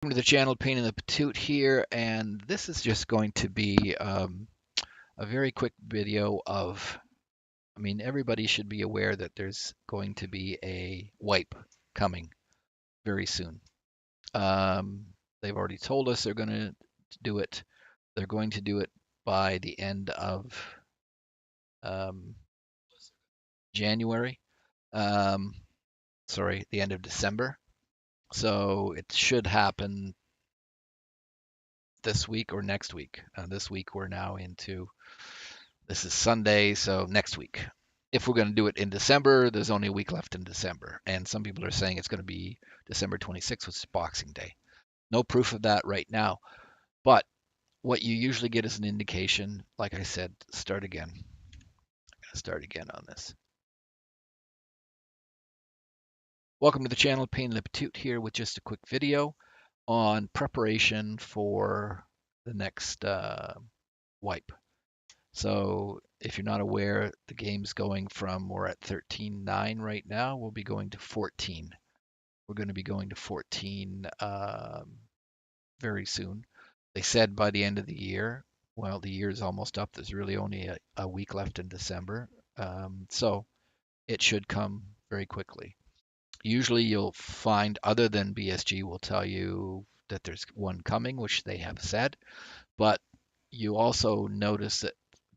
Welcome to the channel, Painting the Patoot here, and this is just going to be a very quick video of, everybody should be aware that there's going to be a wipe coming very soon. Um, they've already told us they're going to do it. They're going to do it by the end of um, January. Um, sorry, the end of December. So it should happen this week or next week. This week we're now into This is Sunday, so next week. If we're going to do it in December, there's only a week left in December. And some people are saying it's going to be December 26th, which is Boxing Day. No proof of that right now. But what you usually get is an indication, like I said, start again. Start again on this. Welcome to the channel, Painting the Patoot here with just a quick video on preparation for the next wipe. So if you're not aware, the game's going from, we're at 13.9 right now, we'll be going to 14. We're going to be going to 14 very soon. They said by the end of the year. Well, the year is almost up. There's really only a week left in December. So it should come very quickly. Usually you'll find, other than BSG will tell you that there's one coming, which they have said, but you also notice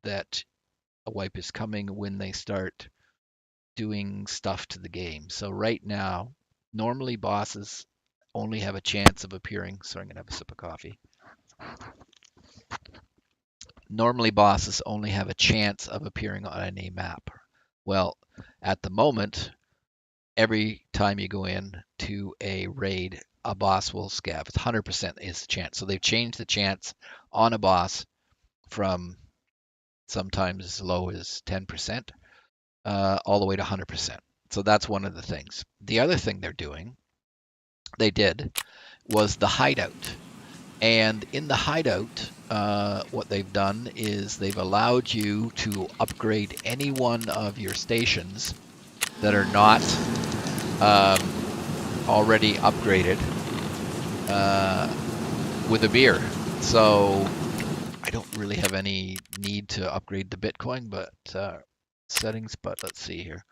that a wipe is coming when they start doing stuff to the game. So right now, normally bosses only have a chance of appearing. Sorry, I'm gonna have a sip of coffee. Normally bosses only have a chance of appearing on a map. Well, at the moment, every time you go in to a raid, a boss will scav. It's 100% is the chance. So they've changed the chance on a boss from sometimes as low as 10% all the way to 100%. So that's one of the things. The other thing they did, was the hideout. And in the hideout, what they've done is they've allowed you to upgrade any one of your stations that are not already upgraded with a beer. So I don't really have any need to upgrade the Bitcoin, but settings, but let's see here.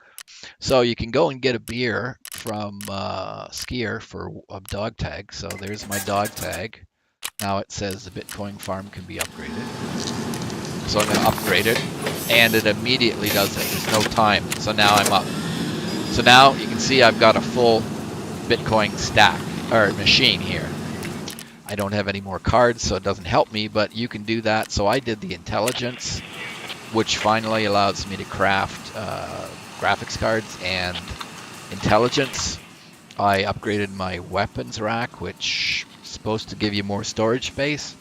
So you can go and get a beer from Skier for a dog tag. So there's my dog tag. Now it says the Bitcoin farm can be upgraded. So I'm going to upgrade it, and it immediately does it. There's no time. So now I'm up. So now you can see I've got a full Bitcoin stack, or machine here. I don't have any more cards, so it doesn't help me, but you can do that. So I did the intelligence, which finally allows me to craft graphics cards and intelligence. I upgraded my weapons rack, which is supposed to give you more storage space.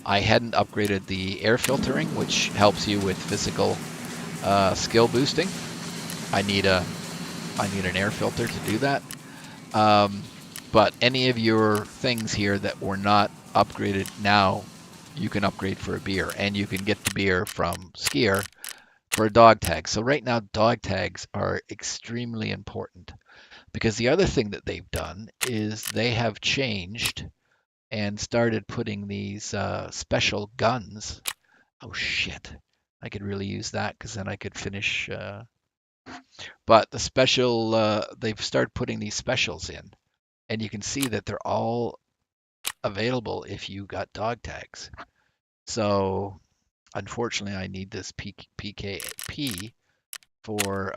I hadn't upgraded the air filtering, which helps you with physical skill boosting. I need an air filter to do that. But any of your things here that were not upgraded now, you can upgrade for a beer, and you can get the beer from Skier for a dog tag. So right now, dog tags are extremely important, because the other thing that they've done is they have changed and started putting these special guns. Oh shit. I could really use that, because then I could finish. But the special, they've started putting these specials in, and you can see that they're all available if you got dog tags. So unfortunately, I need this PKP for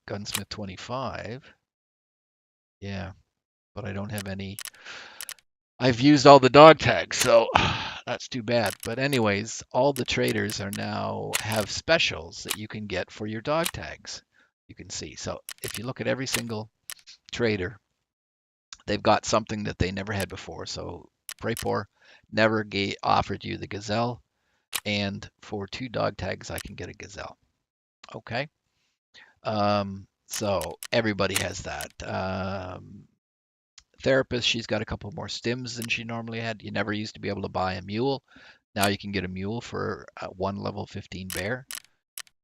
Gunsmith 25. Yeah, but I don't have any. I've used all the dog tags, so that's too bad. But anyways, all the traders are now have specials that you can get for your dog tags. You can see. So if you look at every single trader, they've got something that they never had before. So Praypor never offered you the gazelle, and for 2 dog tags, I can get a gazelle. Okay. So everybody has that. Therapist, she's got a couple more stims than she normally had. You never used to be able to buy a mule. Now you can get a mule for 1 level 15 bear.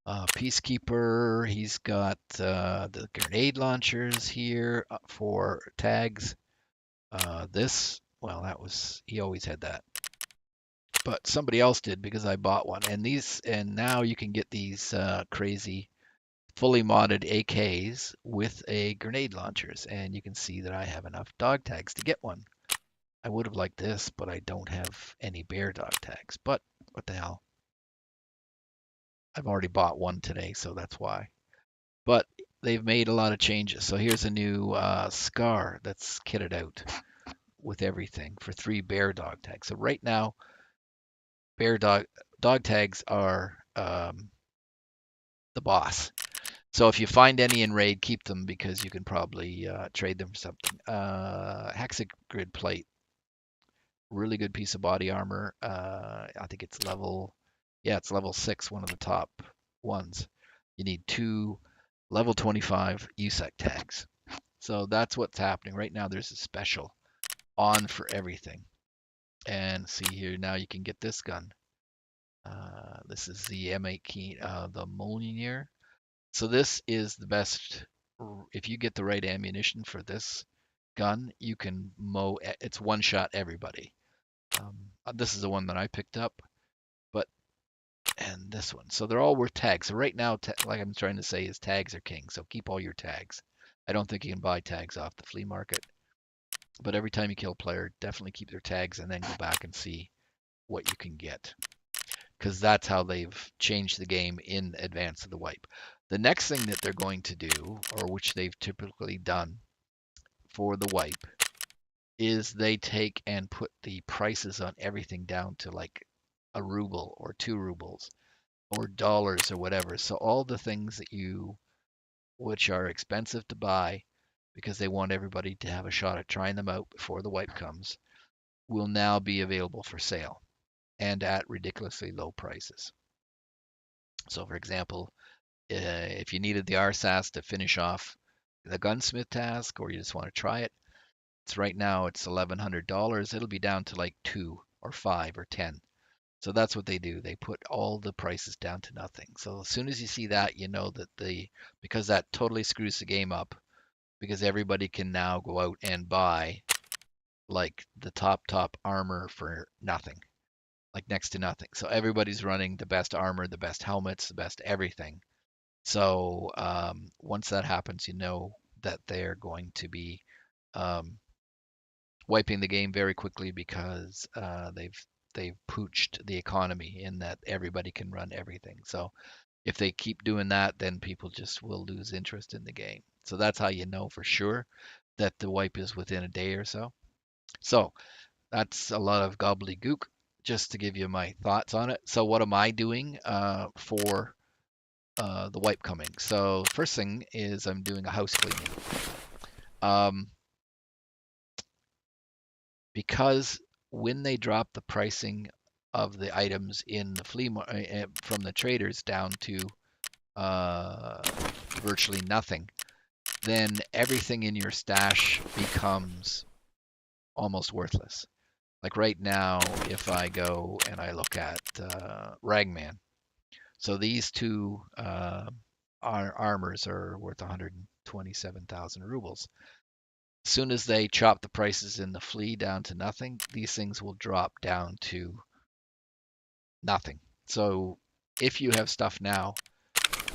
Peacekeeper, he's got the grenade launchers here for tags. This, well, that was, he always had that, but somebody else did because I bought one. And now you can get these crazy fully modded AKs with a grenade launchers, and you can see that I have enough dog tags to get one. I would have liked this, but I don't have any bear dog tags. But what the hell? I've already bought one today, so that's why. But they've made a lot of changes. So here's a new Scar that's kitted out with everything for 3 bear dog tags. So right now, bear dog tags are the boss. So if you find any in raid, keep them because you can probably trade them for something. Hexagrid plate, really good piece of body armor. I think it's level, yeah, it's level 6, one of the top ones. You need 2 level 25 USEC tags. So that's what's happening right now. There's a special on for everything. And see here, now you can get this gun. This is the M8 key, the Molyneux. So this is the best. If you get the right ammunition for this gun, you can mow. It's one shot everybody. This is the one that I picked up, but and this one. So they're all worth tags. So right now, like I'm trying to say, is tags are king. So keep all your tags. I don't think you can buy tags off the flea market, but every time you kill a player, definitely keep their tags and then go back and see what you can get, because that's how they've changed the game in advance of the wipe. The next thing that they're going to do, or which they've typically done for the wipe, is they take and put the prices on everything down to like a ruble or 2 rubles or dollars or whatever. So all the things that which are expensive to buy because they want everybody to have a shot at trying them out before the wipe comes, will now be available for sale and at ridiculously low prices. So, for example, if you needed the RSAS to finish off the gunsmith task, or you just want to try it, it's right now it's $1,100. It'll be down to like 2 or 5 or 10. So that's what they do. They put all the prices down to nothing. So as soon as you see that, you know that because that totally screws the game up, because everybody can now go out and buy like the top armor for nothing, like next to nothing. So everybody's running the best armor, the best helmets, the best everything. So once that happens, you know that they're going to be um, wiping the game very quickly because they've pooched the economy in that everybody can run everything. So if they keep doing that, then people just will lose interest in the game. So that's how you know for sure that the wipe is within a day or so. So that's a lot of gobbledygook just to give you my thoughts on it. So what am I doing for the wipe coming? So first thing is I'm doing a house cleaning. Um, because when they drop the pricing of the items in the from the traders down to uh, virtually nothing, then everything in your stash becomes almost worthless. Like right now, if I go and I look at Ragman, so these 2 armors are worth 127,000 rubles. As soon as they chop the prices in the flea down to nothing, these things will drop down to nothing. So if you have stuff now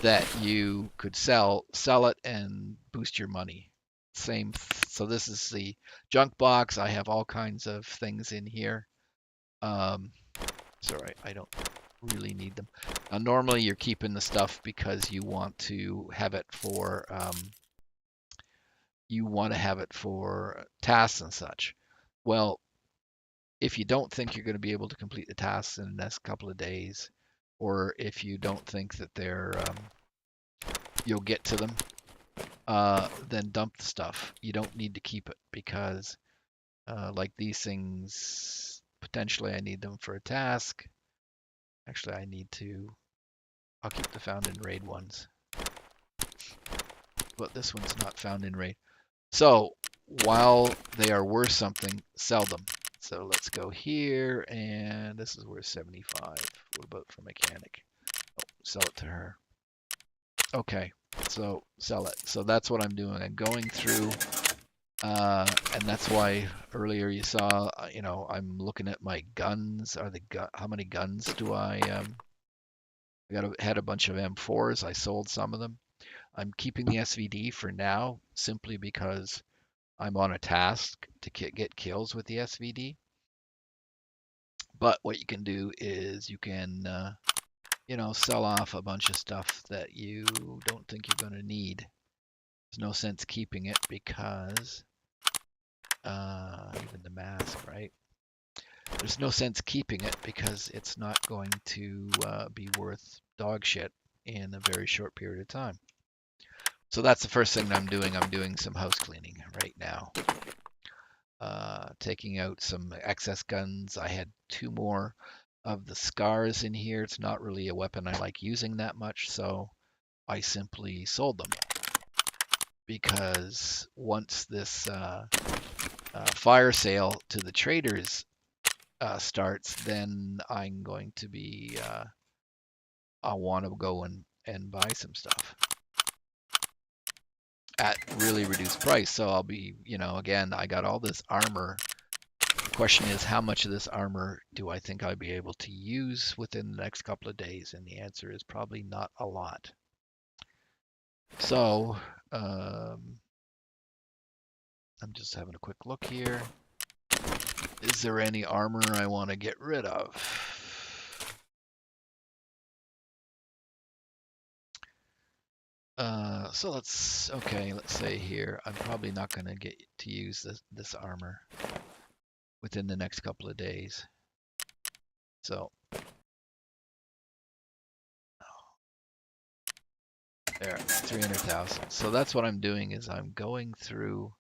that you could sell it and boost your money. Same. So this is the junk box. I have all kinds of things in here. It's all right. I don't really need them. Normally you're keeping the stuff because you want to have it for tasks and such. Well, if you don't think you're going to be able to complete the tasks in the next couple of days, or if you don't think that you'll get to them, then dump the stuff. You don't need to keep it because, like these things, potentially I need them for a task. Actually, I'll keep the found in raid ones, but this one's not found in raid. So while they are worth something, sell them. So let's go here, and this is worth 75. What about for mechanic? Oh, sell it to her. Okay, so sell it. So that's what I'm doing. I'm going through And that's why earlier you saw, you know, I'm looking at my guns. How many guns do had a bunch of M4s. I sold some of them. I'm keeping the SVD for now simply because I'm on a task to get kills with the SVD. But what you can do is you can, you know, sell off a bunch of stuff that you don't think you're going to need. There's no sense keeping it because, even the mask, right? There's no sense keeping it because it's not going to be worth dog shit in a very short period of time. So that's the first thing I'm doing. I'm doing some house cleaning right now. Taking out some excess guns. I had 2 more of the scars in here. It's not really a weapon I like using that much, so I simply sold them. Because once this fire sale to the traders starts, then I'm going to be, I'll want to go and buy some stuff at really reduced price. So I'll be, you know, again, I got all this armor. The question is, how much of this armor do I think I'll be able to use within the next couple of days? And the answer is probably not a lot. So I'm just having a quick look here. Is there any armor I want to get rid of? So let's say here, I'm probably not going to get to use this armor within the next couple of days. So there, 300,000. So that's what I'm doing is I'm going through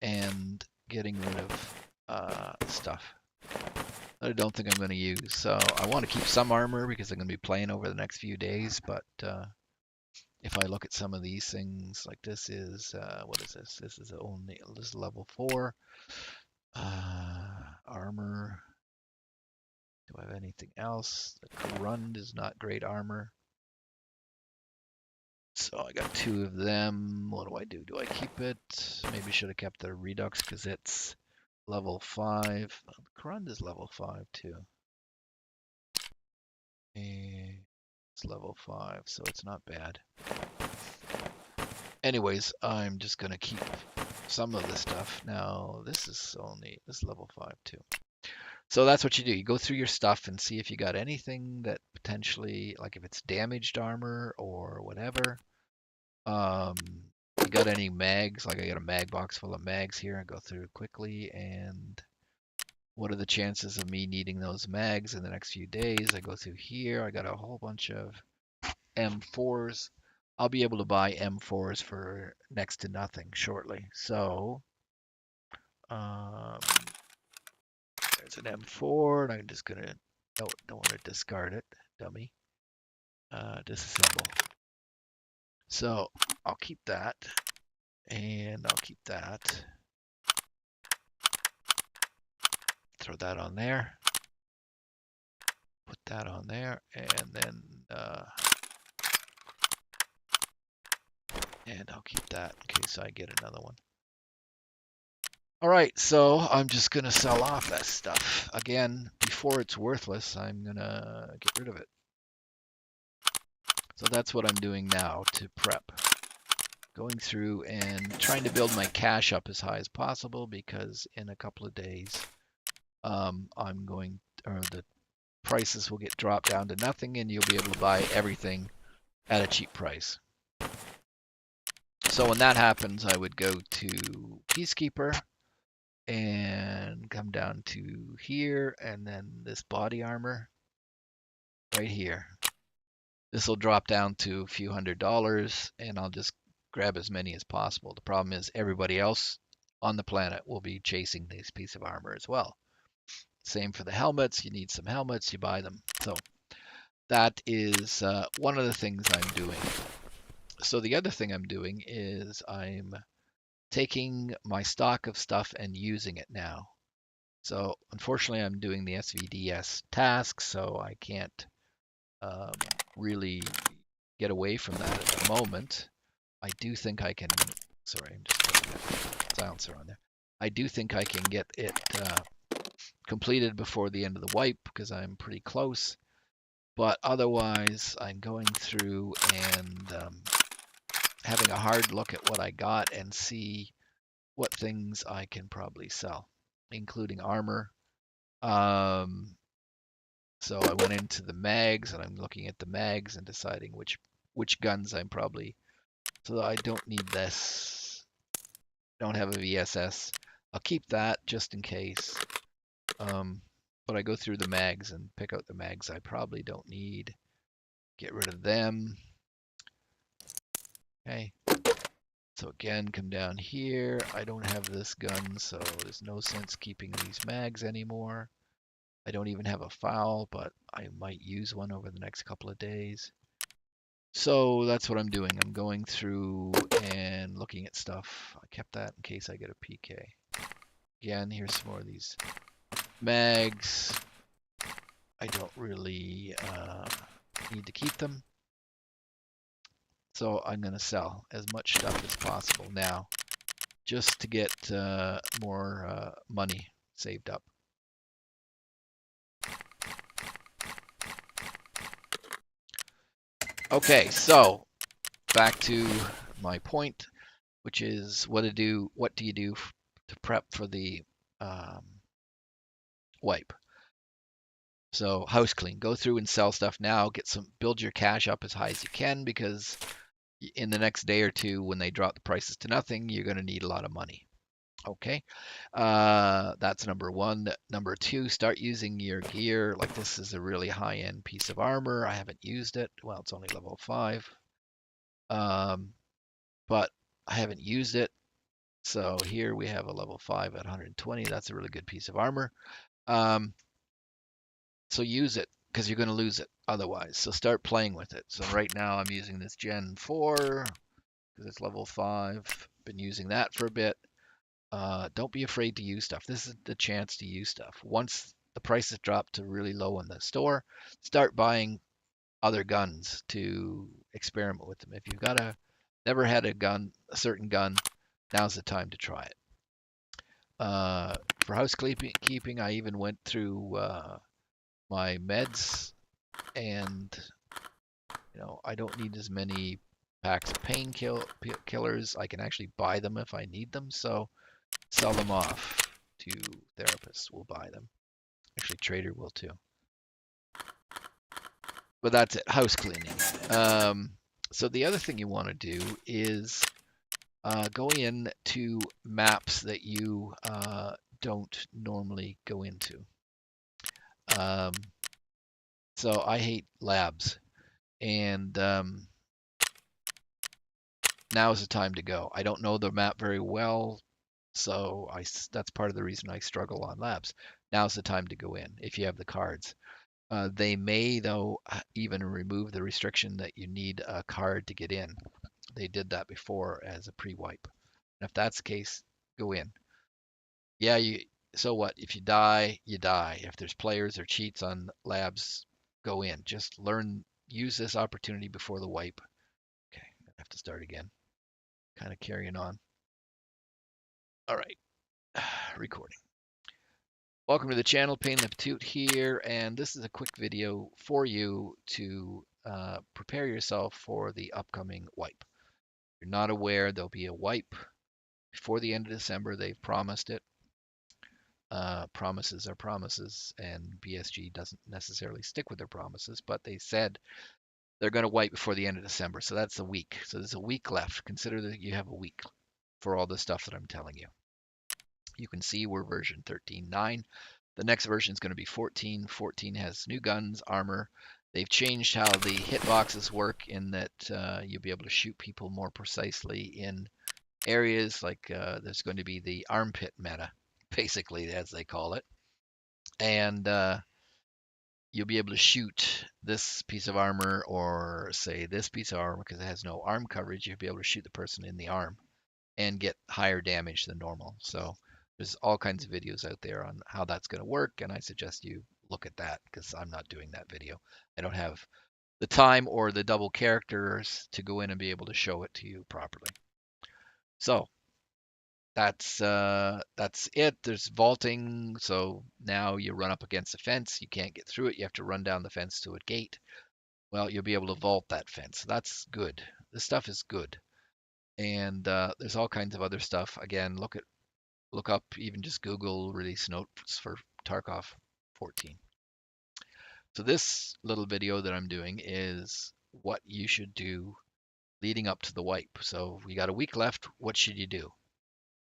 and getting rid of stuff that I don't think I'm going to use. So I want to keep some armor because I'm going to be playing over the next few days, but if I look at some of these things, like this is, what is this? This is level 4. Armor. Do I have anything else? The Corund is not great armor. So I got 2 of them. What do I do? Do I keep it? Maybe should have kept the Redux because it's level 5. The Corund is level 5 too. And it's level 5, so it's not bad. Anyways, I'm just going to keep some of this stuff. Now, this is level 5 too. So that's what you do. You go through your stuff and see if you got anything that potentially, like if it's damaged armor or whatever. You got any mags? Like I got a mag box full of mags here. I go through quickly and what are the chances of me needing those mags in the next few days? I go through here. I got a whole bunch of M4s. I'll be able to buy M4s for next to nothing shortly. So there's an M4, and I'm just gonna don't want to discard it, dummy. Disassemble. So I'll keep that, and I'll keep that. Throw that on there. Put that on there, and then and I'll keep that in case I get another one. All right, so I'm just gonna sell off that stuff. Again, before it's worthless, I'm gonna get rid of it. So that's what I'm doing now to prep. Going through and trying to build my cash up as high as possible because in a couple of days, the prices will get dropped down to nothing and you'll be able to buy everything at a cheap price. So when that happens, I would go to Peacekeeper and come down to here and then this body armor right here. This will drop down to a few $100s and I'll just grab as many as possible. The problem is everybody else on the planet will be chasing this piece of armor as well. Same for the helmets. You need some helmets, you buy them. So that is one of the things I'm doing. So the other thing I'm doing is I'm taking my stock of stuff and using it now. So unfortunately, I'm doing the SVDS task, so I can't really get away from that at the moment. I do think I can. Sorry, I'm just silencer on there. I do think I can get it completed before the end of the wipe because I'm pretty close. But otherwise, I'm going through and having a hard look at what I got and see what things I can probably sell, including armor. So I went into the mags and I'm looking at the mags and deciding which guns I'm probably. So I don't need this. Don't have a VSS. I'll keep that just in case. But I go through the mags and pick out the mags I probably don't need. Get rid of them. Okay. So again, come down here. I don't have this gun, so there's no sense keeping these mags anymore. I don't even have a foul, but I might use one over the next couple of days. So that's what I'm doing. I'm going through and looking at stuff. I kept that in case I get a PK. Again, here's some more of these mags. I don't really need to keep them. So I'm going to sell as much stuff as possible now just to get more money saved up. Okay, so back to my point, which is what do you do to prep for the wipe? So house clean, go through and sell stuff now, build your cash up as high as you can because in the next day or two when they drop the prices to nothing, you're going to need a lot of money. Okay, that's number one. Number two, start using your gear. Like this is a really high-end piece of armor. I haven't used it. Well, it's only level 5. But I haven't used it. So here we have a level 5 at 120. That's a really good piece of armor. So use it because you're going to lose it otherwise. So start playing with it. So right now I'm using this Gen 4 because it's level 5. Been using that for a bit. Don't be afraid to use stuff. This is the chance to use stuff. Once the prices drop to really low in the store, start buying other guns to experiment with them. If you've never had a certain gun, now's the time to try it. For housekeeping, I even went through my meds, and I don't need as many packs of painkillers. I can actually buy them if I need them, so sell them off to therapists. Will buy them. Actually, trader will too. But that's it. House cleaning. So the other thing you want to do is go in to maps that you don't normally go into. So I hate labs, and now is the time to go. I don't know the map very well, so that's part of the reason I struggle on labs. Now's the time to go in if you have the cards. They may, though, even remove the restriction that you need a card to get in. They did that before as a pre-wipe. And if that's the case, go in. Yeah, so what? If you die, you die. If there's players or cheats on labs, go in. Just use this opportunity before the wipe. Okay, I have to start again. Kind of carrying on. All right, recording. Welcome to the channel, Pain the Patoot here, and this is a quick video for you to prepare yourself for the upcoming wipe. If you're not aware, there'll be a wipe before the end of December. They've promised it. Promises are promises, and BSG doesn't necessarily stick with their promises, but they said they're going to wipe before the end of December, so that's a week. So there's a week left. Consider that you have a week for all the stuff that I'm telling you. You can see we're version 13.9. The next version is going to be 14. 14 has new guns, armor. They've changed how the hitboxes work in that you'll be able to shoot people more precisely in areas like there's going to be the armpit meta, basically, as they call it. And you'll be able to shoot this piece of armor or say this piece of armor because it has no arm coverage. You'll be able to shoot the person in the arm and get higher damage than normal. So there's all kinds of videos out there on how that's going to work, and I suggest you look at that because I'm not doing that video. I don't have the time or the double characters to go in and be able to show it to you properly. So that's it. There's vaulting, so now you run up against a fence. You can't get through it. You have to run down the fence to a gate. Well, you'll be able to vault that fence. That's good. This stuff is good. And there's all kinds of other stuff. Again, look up, even just Google release notes for Tarkov 14. So this little video that I'm doing is what you should do leading up to the wipe. So we got a week left. What should you do?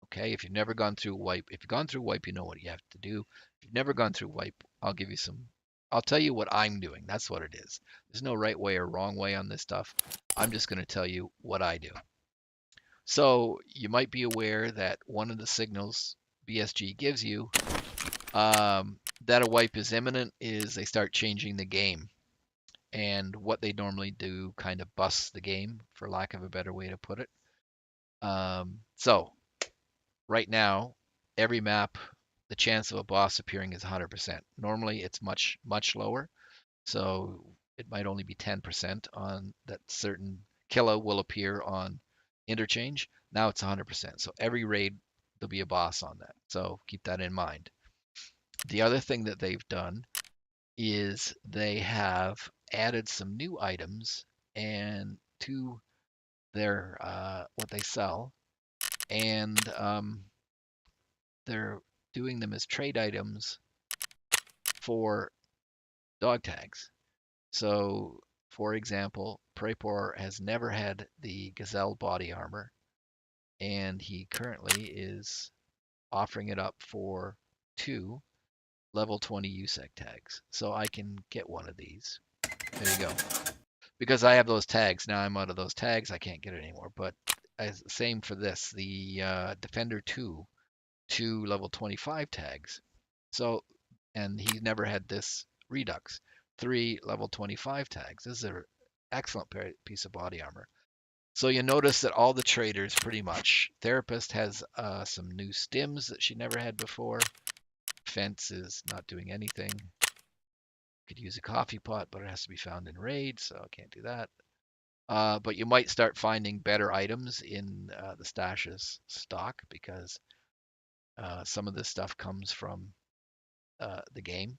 Okay, if you've never gone through wipe, if you've gone through wipe, you know what you have to do. If you've never gone through wipe, I'll tell you what I'm doing. That's what it is. There's no right way or wrong way on this stuff. I'm just going to tell you what I do. So you might be aware that one of the signals BSG gives you that a wipe is imminent is they start changing the game. And what they normally do kind of busts the game, for lack of a better way to put it. So right now, every map, the chance of a boss appearing is 100%. Normally, it's much, much lower. So it might only be 10% on that certain killer will appear on interchange. Now it's 100%. So every raid, there'll be a boss on that. So keep that in mind. The other thing that they've done is they have added some new items and to their what they sell, and they're doing them as trade items for dog tags. So, for example, Prepor has never had the Gazelle body armor, and he currently is offering it up for 2 level 20 USEC tags. So I can get one of these. There you go. Because I have those tags. Now I'm out of those tags. I can't get it anymore. But same for this. The Defender 2 level 25 tags. So, and he never had this Redux. 3 level 25 tags. This is an excellent piece of body armor. So you notice that all the traders pretty much. Therapist has some new stims that she never had before. Fence is not doing anything. Could use a coffee pot, but it has to be found in raid, so I can't do that. But you might start finding better items in the stashes stock because some of this stuff comes from the game.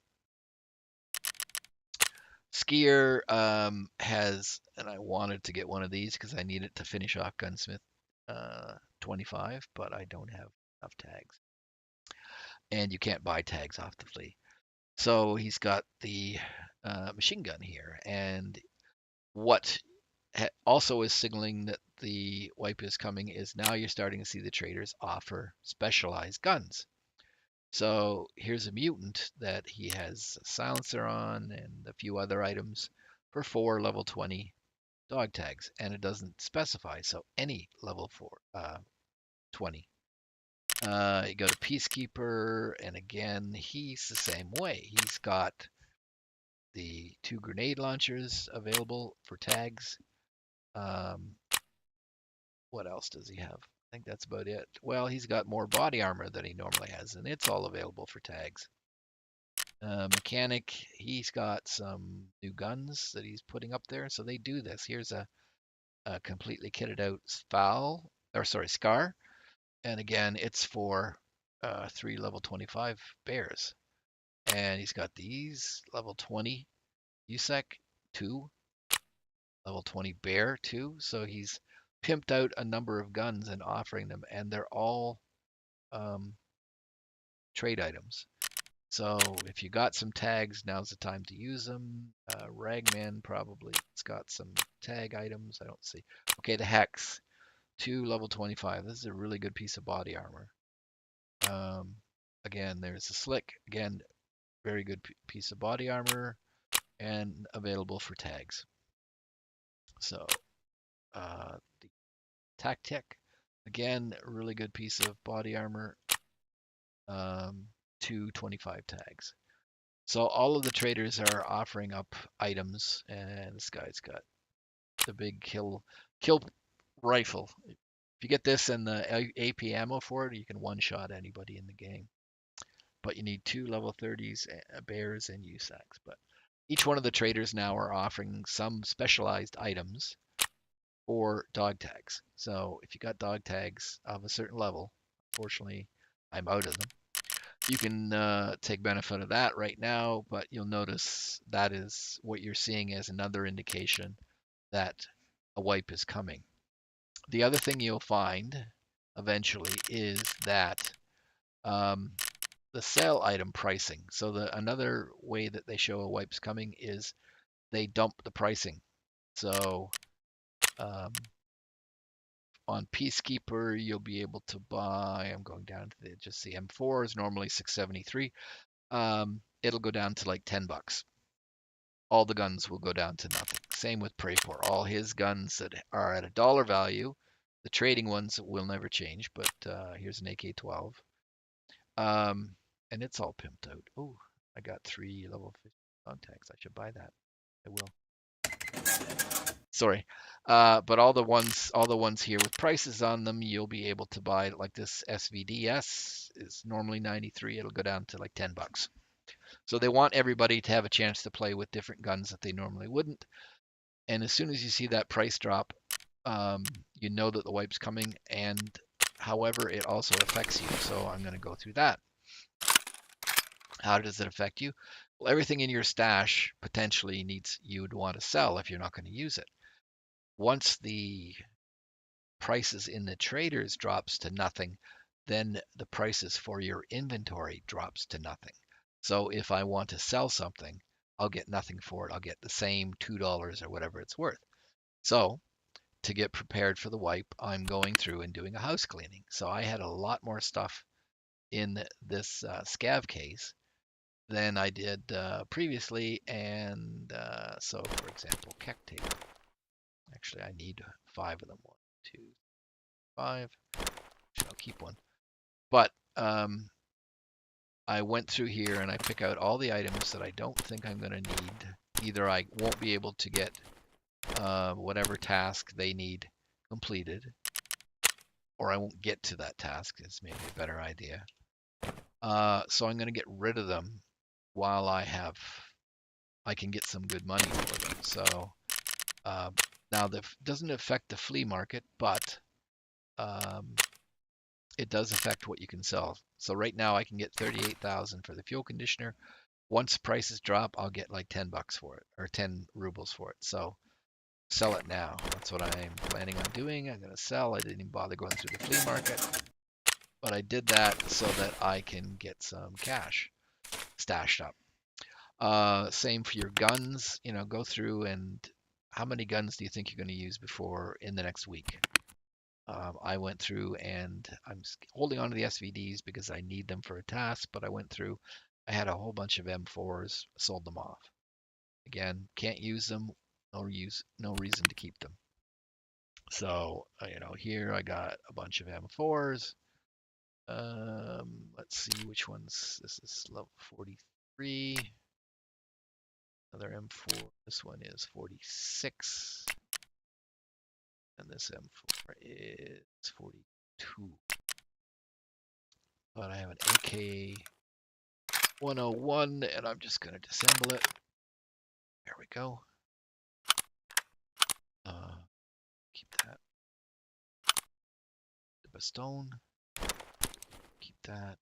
Skier has, and I wanted to get one of these because I need it to finish off Gunsmith 25, but I don't have enough tags. And you can't buy tags off the flea. So he's got the machine gun here. And what also is signaling that the wipe is coming is now you're starting to see the traders offer specialized guns. So here's a mutant that he has a silencer on and a few other items for 4 level 20 dog tags, and it doesn't specify, so any level 20. You go to Peacekeeper, and again, he's the same way. He's got the 2 grenade launchers available for tags. What else does he have? I think that's about it. Well, he's got more body armor than he normally has, and it's all available for tags. Mechanic, he's got some new guns that he's putting up there, so they do this. Here's a completely kitted out Scar, and again, it's for 3 level 25 bears. And he's got these level 20 USEC 2, level 20 bear 2, so he's pimped out a number of guns and offering them, and they're all trade items. So if you got some tags, now's the time to use them. Ragman probably it's got some tag items. I don't see. Okay, the Hex, 2 level 25. This is a really good piece of body armor. Again, there's the Slick. Again, very good piece of body armor and available for tags. So the Tactic, again, a really good piece of body armor. 225 tags. So all of the traders are offering up items, and this guy's got the big kill rifle. If you get this and the AP ammo for it, you can one-shot anybody in the game. But you need 2 level 30s, bears, and USACs. But each one of the traders now are offering some specialized items or dog tags. So if you got dog tags of a certain level, unfortunately, I'm out of them. You can take benefit of that right now, but you'll notice that is what you're seeing as another indication that a wipe is coming. The other thing you'll find eventually is that um, the sale item pricing. So another way that they show a wipe's coming is they dump the pricing. So um, on Peacekeeper, you'll be able to buy. I'm going down to just the M4 is normally 673. It'll go down to like $10. All the guns will go down to nothing. Same with Praypor. All his guns that are at a dollar value, the trading ones will never change. But here's an AK-12, and it's all pimped out. Oh, I got 3 level 50 contacts. I should buy that. I will. Sorry, but all the ones here with prices on them, you'll be able to buy. Like this SVDS is normally 93. It'll go down to like $10. So they want everybody to have a chance to play with different guns that they normally wouldn't. And as soon as you see that price drop, you know that the wipe's coming. And however, it also affects you. So I'm going to go through that. How does it affect you? Well, everything in your stash potentially needs you would want to sell if you're not going to use it. Once the prices in the traders drops to nothing, then the prices for your inventory drops to nothing. So if I want to sell something, I'll get nothing for it. I'll get the same $2 or whatever it's worth. So to get prepared for the wipe, I'm going through and doing a house cleaning. So I had a lot more stuff in this scav case than I did previously. And so, for example, keck tape. Actually, I need 5 of them. 1, 2, 5. I'll keep one. But I went through here and I pick out all the items that I don't think I'm going to need. Either I won't be able to get whatever task they need completed, or I won't get to that task is maybe a better idea. So I'm going to get rid of them while I can get some good money for them. So now that doesn't affect the flea market, but it does affect what you can sell. So right now I can get 38,000 for the fuel conditioner. Once prices drop, I'll get like $10 for it or 10 rubles for it. So sell it now. That's what I'm planning on doing. I'm going to sell. I didn't even bother going through the flea market, but I did that so that I can get some cash stashed up. Same for your guns. You know, go through and how many guns do you think you're going to use before in the next week? I went through and I'm holding on to the SVDs because I need them for a task, but I went through, I had a whole bunch of M4s, sold them off. Again, can't use them, no reason to keep them. So, here I got a bunch of M4s. Let's see which ones. This is level 43. Another M4. This one is 46. And this M4 is 42. But I have an AK 101 and I'm just going to disassemble it. There we go. Keep that. The Bastone. Keep that.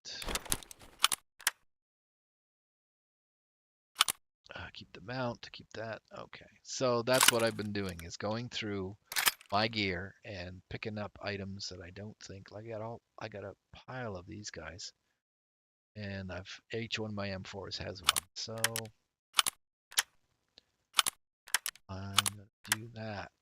Keep the mount. Keep that. Okay. So that's what I've been doing is going through my gear and picking up items that I don't think like I got a pile of these guys. And each one of my M4s has one. So I'm going to do that.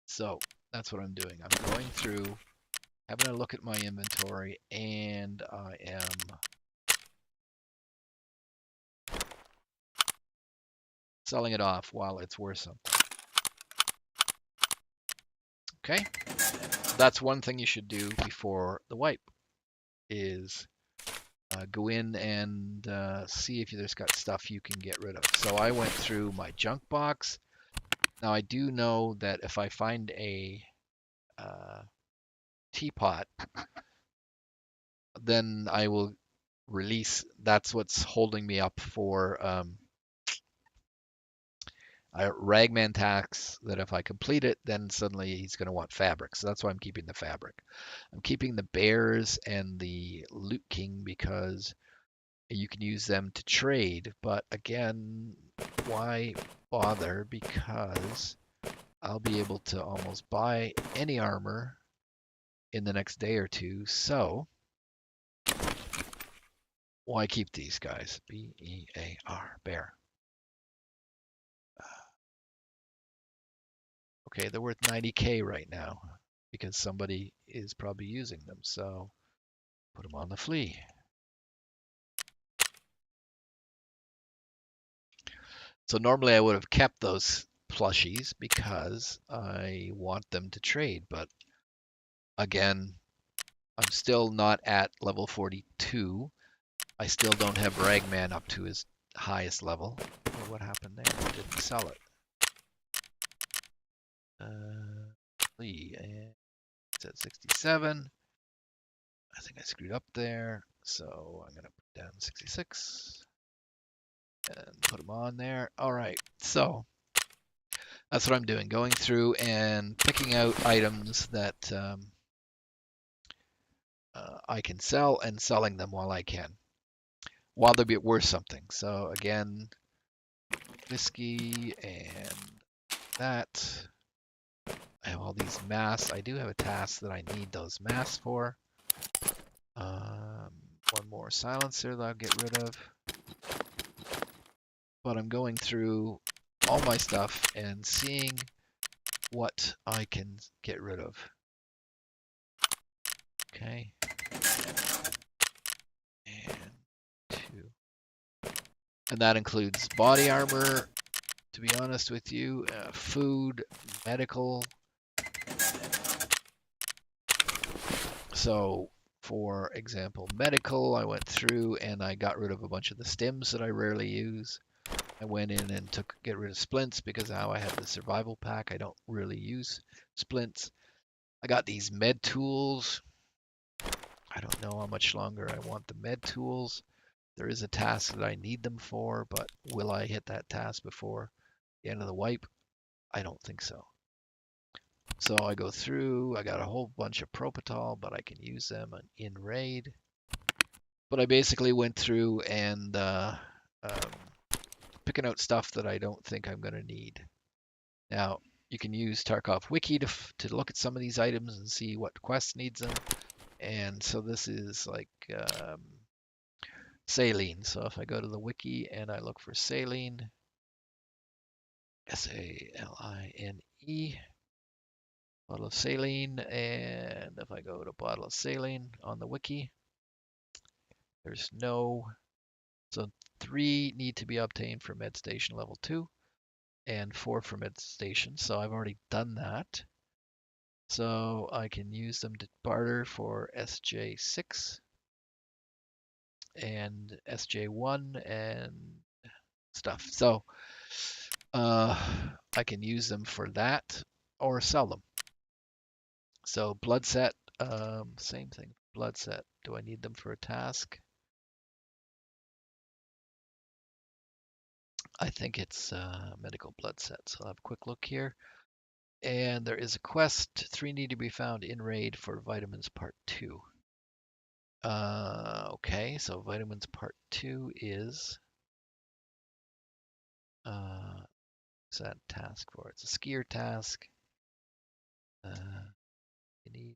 So that's what I'm doing. I'm going through, having a look at my inventory, and I am selling it off while it's worth something. Okay, so that's one thing you should do before the wipe is go in and see if there's got stuff you can get rid of. So I went through my junk box. Now I do know that if I find a teapot, then I will release. That's what's holding me up for Ragman tax that if I complete it, then suddenly he's going to want fabric. So that's why I'm keeping the fabric. I'm keeping the bears and the loot king because you can use them to trade. But again, why bother? Because I'll be able to almost buy any armor in the next day or two. So why keep these guys? B-E-A-R, bear. Okay, they're worth 90K right now because somebody is probably using them. So put them on the flea. So normally I would have kept those plushies because I want them to trade. But again, I'm still not at level 42. I still don't have Ragman up to his highest level. Oh, what happened there? I didn't sell it. Flea, and it's at 67. I think I screwed up there. So I'm going to put down 66 and put them on there. All right. So that's what I'm doing. Going through and picking out items that I can sell and selling them while I can, while they'll be worth something. So again, whiskey and that. I have all these masks. I do have a task that I need those masks for. One more silencer that I'll get rid of. But I'm going through all my stuff and seeing what I can get rid of. Okay. And 2. And that includes body armor, to be honest with you, food, medical. So, for example, medical, I went through and I got rid of a bunch of the stims that I rarely use. I went in and get rid of splints because now I have the survival pack. I don't really use splints. I got these med tools. I don't know how much longer I want the med tools. There is a task that I need them for, but will I hit that task before the end of the wipe? I don't think so. So I go through, I got a whole bunch of Propital, but I can use them in raid. But I basically went through and picking out stuff that I don't think I'm going to need. Now, you can use Tarkov Wiki to look at some of these items and see what quest needs them. And so this is like saline. So if I go to the wiki and I look for saline, S-A-L-I-N-E, bottle of saline, and if I go to bottle of saline on the wiki, there's no, so 3 need to be obtained for med station level 2 and 4 for med station. So I've already done that. So I can use them to barter for SJ6 and SJ1 and stuff. So I can use them for that or sell them. So blood set, same thing. Blood set. Do I need them for a task? I think it's medical blood set. So I'll have a quick look here. And there is a quest. 3 need to be found in raid for vitamins part 2. Okay, so vitamins part 2 is what's that task for? It's a skier task. You need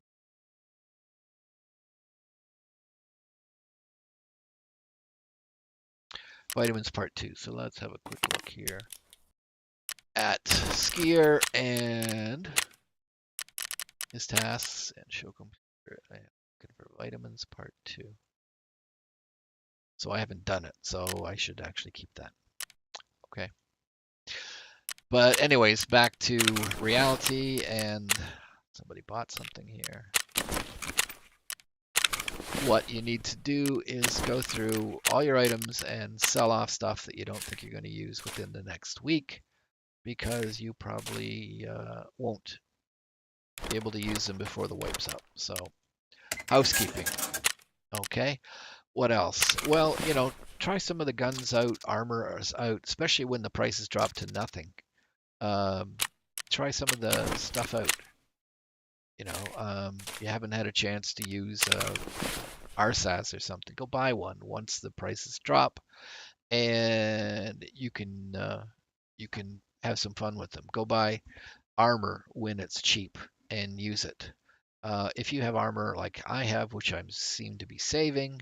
vitamins part 2. So let's have a quick look here at skier and his tasks and show computer. I am looking for vitamins part 2. So I haven't done it, so I should actually keep that. Okay. But anyways, back to reality, and somebody bought something here. What you need to do is go through all your items and sell off stuff that you don't think you're going to use within the next week because you probably won't be able to use them before the wipe's up. So housekeeping. Okay. What else? Well, try some of the guns out, armor out, especially when the prices drop to nothing. Um, try some of the stuff out. You haven't had a chance to use RSAS or something. Go buy one once the prices drop, and you can have some fun with them. Go buy armor when it's cheap and use it. If you have armor like I have, which I seem to be saving,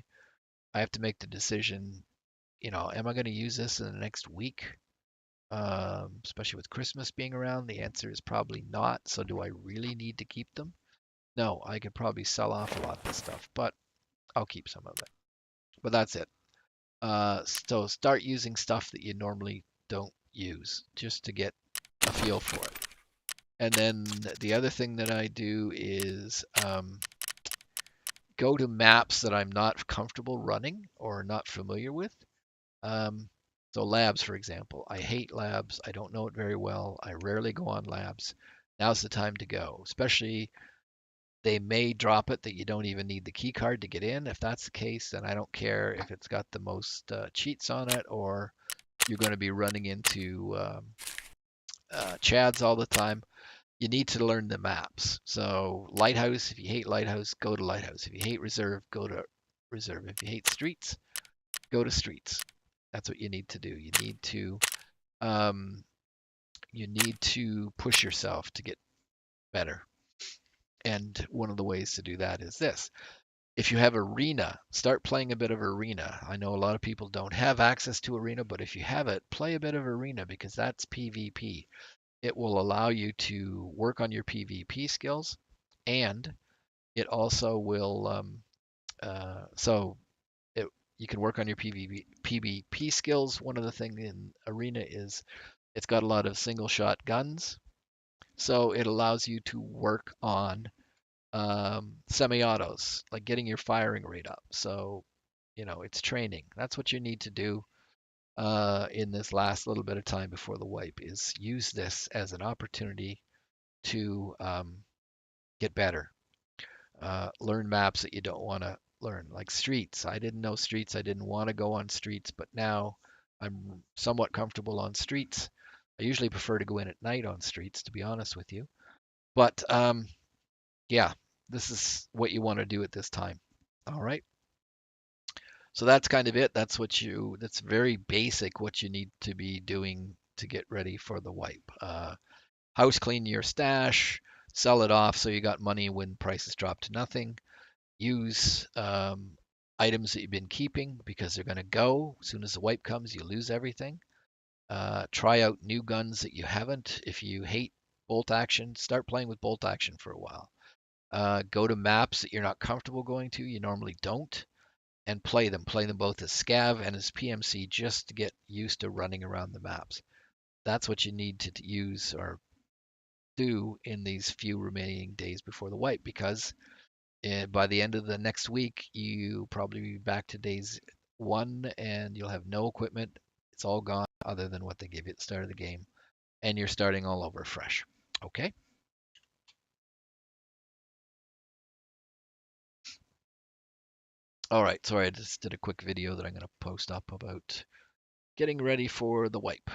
I have to make the decision, am I going to use this in the next week? Especially with Christmas being around, the answer is probably not. So do I really need to keep them? No, I could probably sell off a lot of the stuff, but I'll keep some of it. But that's it. So start using stuff that you normally don't use just to get a feel for it. And then the other thing that I do is go to maps that I'm not comfortable running or not familiar with. Um, so labs, for example, I hate labs. I don't know it very well. I rarely go on labs. Now's the time to go, especially they may drop it that you don't even need the key card to get in. If that's the case, then I don't care if it's got the most cheats on it or you're going to be running into chads all the time. You need to learn the maps. So Lighthouse, if you hate Lighthouse, go to Lighthouse. If you hate Reserve, go to Reserve. If you hate Streets, go to Streets. That's what you need to do. Um, you need to push yourself to get better. And one of the ways to do that is this. If you have Arena, start playing a bit of Arena. I know a lot of people don't have access to Arena, but if you have it, play a bit of Arena because that's PvP. It will allow you to work on your PvP skills, and it also will so it, you can work on your PvP skills. One of the things in Arena is it's got a lot of single shot guns, so it allows you to work on semi-autos, like getting your firing rate up. So, it's training. That's what you need to do in this last little bit of time before the wipe is use this as an opportunity to get better. Learn maps that you don't want to learn, like streets. I didn't know streets. I didn't want to go on streets, but now I'm somewhat comfortable on streets. I usually prefer to go in at night on streets, to be honest with you. But yeah, this is what you want to do at this time. All right. So that's kind of it. That's very basic what you need to be doing to get ready for the wipe. House clean your stash, sell it off so you got money when prices drop to nothing. Use items that you've been keeping because they're going to go. As soon as the wipe comes, you lose everything. Try out new guns that you haven't. If you hate bolt action, start playing with bolt action for a while. Go to maps that you're not comfortable going to, you normally don't, and play them. Play them both as Scav and as PMC just to get used to running around the maps. That's what you need to use or do in these few remaining days before the wipe because by the end of the next week, you probably be back to days one and you'll have no equipment. It's all gone other than what they gave you at the start of the game, and you're starting all over fresh. Okay? All right. Sorry, I just did a quick video that I'm going to post up about getting ready for the wipe.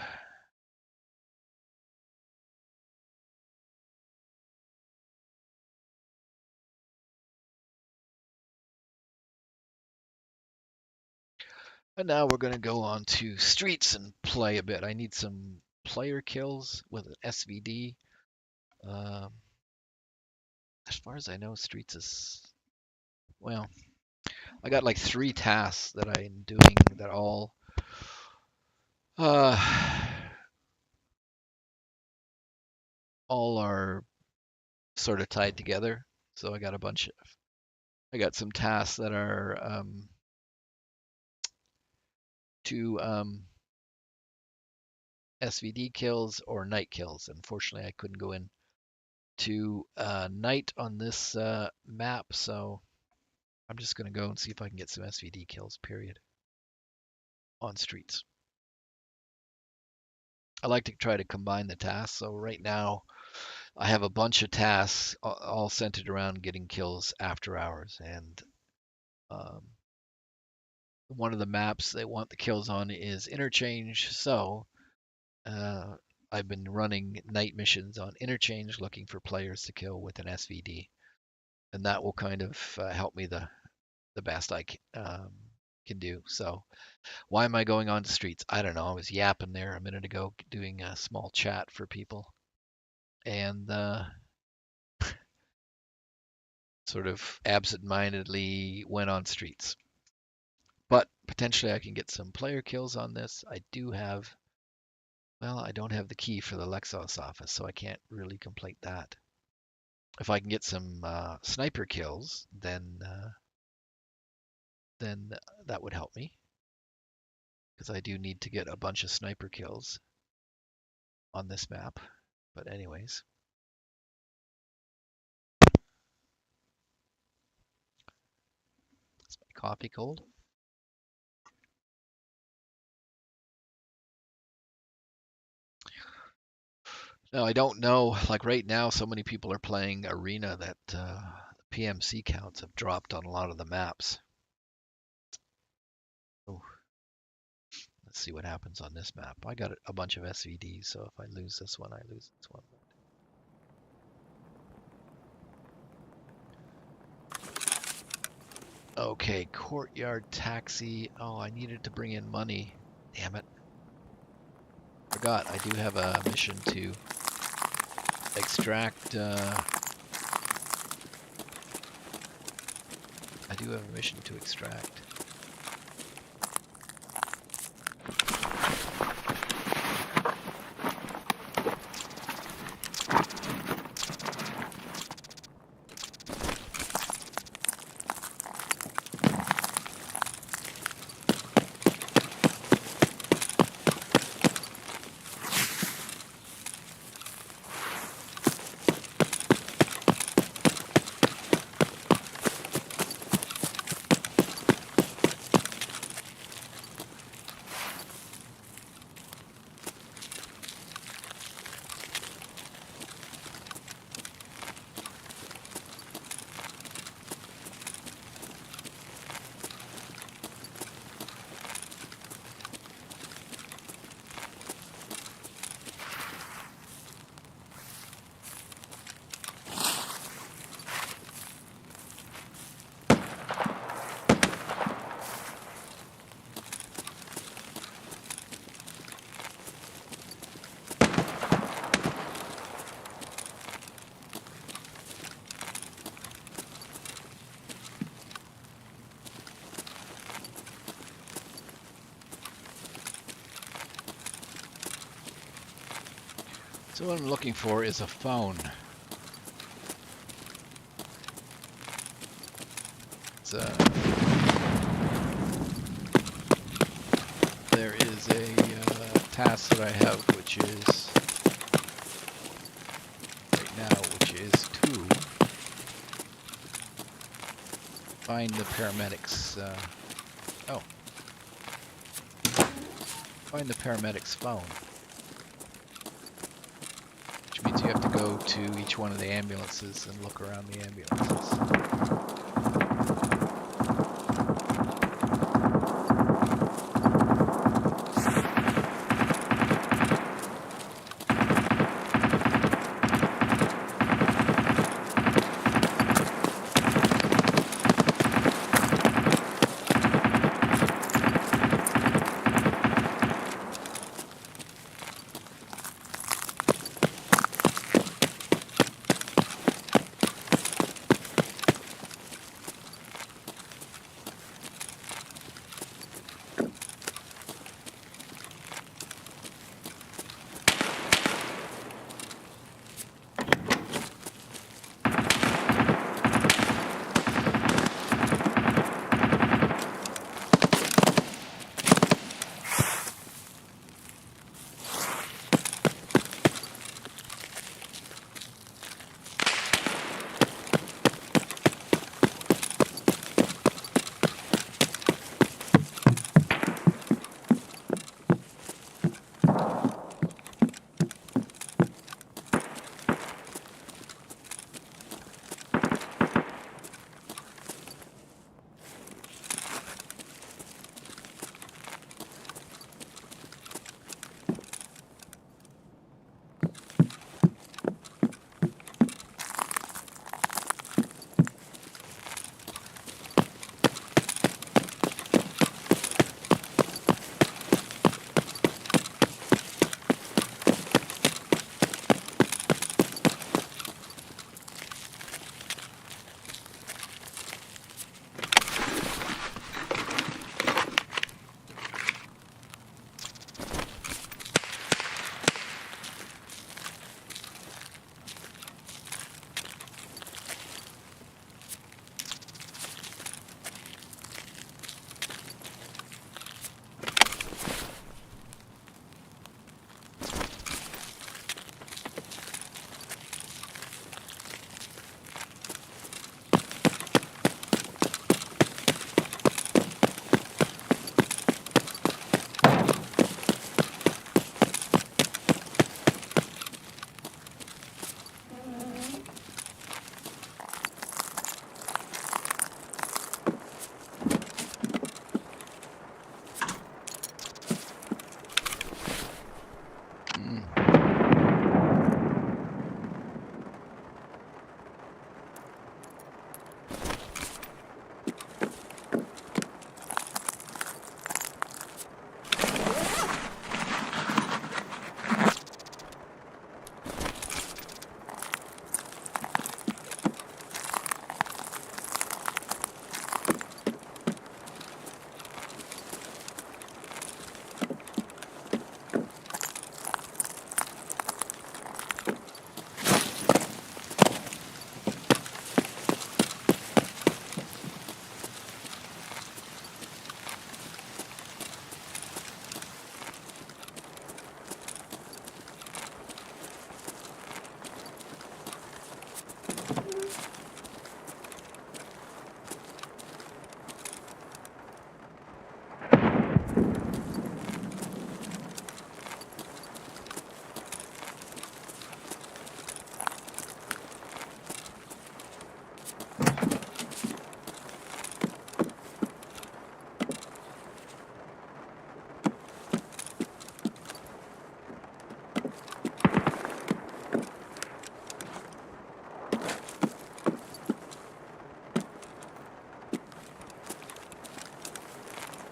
And now we're going to go on to streets and play a bit. I need some player kills with an SVD. Um, as far as I know, streets is, well, I got like 3 tasks that I'm doing that uh, all are sort of tied together. So I got some tasks that are to SVD kills or night kills. Unfortunately, I couldn't go in to night on this map, so I'm just going to go and see if I can get some SVD kills, period, on streets. I like to try to combine the tasks. So right now, I have a bunch of tasks all centered around getting kills after hours. And um, one of the maps they want the kills on is interchange. So I've been running night missions on interchange looking for players to kill with an SVD, and that will kind of help me the best I can do. So why am I going on the streets? I don't know. I was yapping there a minute ago doing a small chat for people, and sort of absent-mindedly went on streets. But potentially I can get some player kills on this. I do have, well, I don't have the key for the Lexos office, so I can't really complete that. If I can get some sniper kills, then that would help me because I do need to get a bunch of sniper kills on this map. But anyways, is my coffee cold? No, I don't know. Like right now, so many people are playing Arena that PMC counts have dropped on a lot of the maps. Oh, let's see what happens on this map. I got a bunch of SVDs, so if I lose this one, I lose this one. Okay, courtyard taxi. Oh, I needed to bring in money. Damn it. Forgot, I do have a mission to extract, I do have a mission to extract. So what I'm looking for is a phone. It's, there is a task that I have, which is right now, which is to find the paramedics. Find the paramedic's phone. Which means you have to go to each one of the ambulances and look around the ambulances.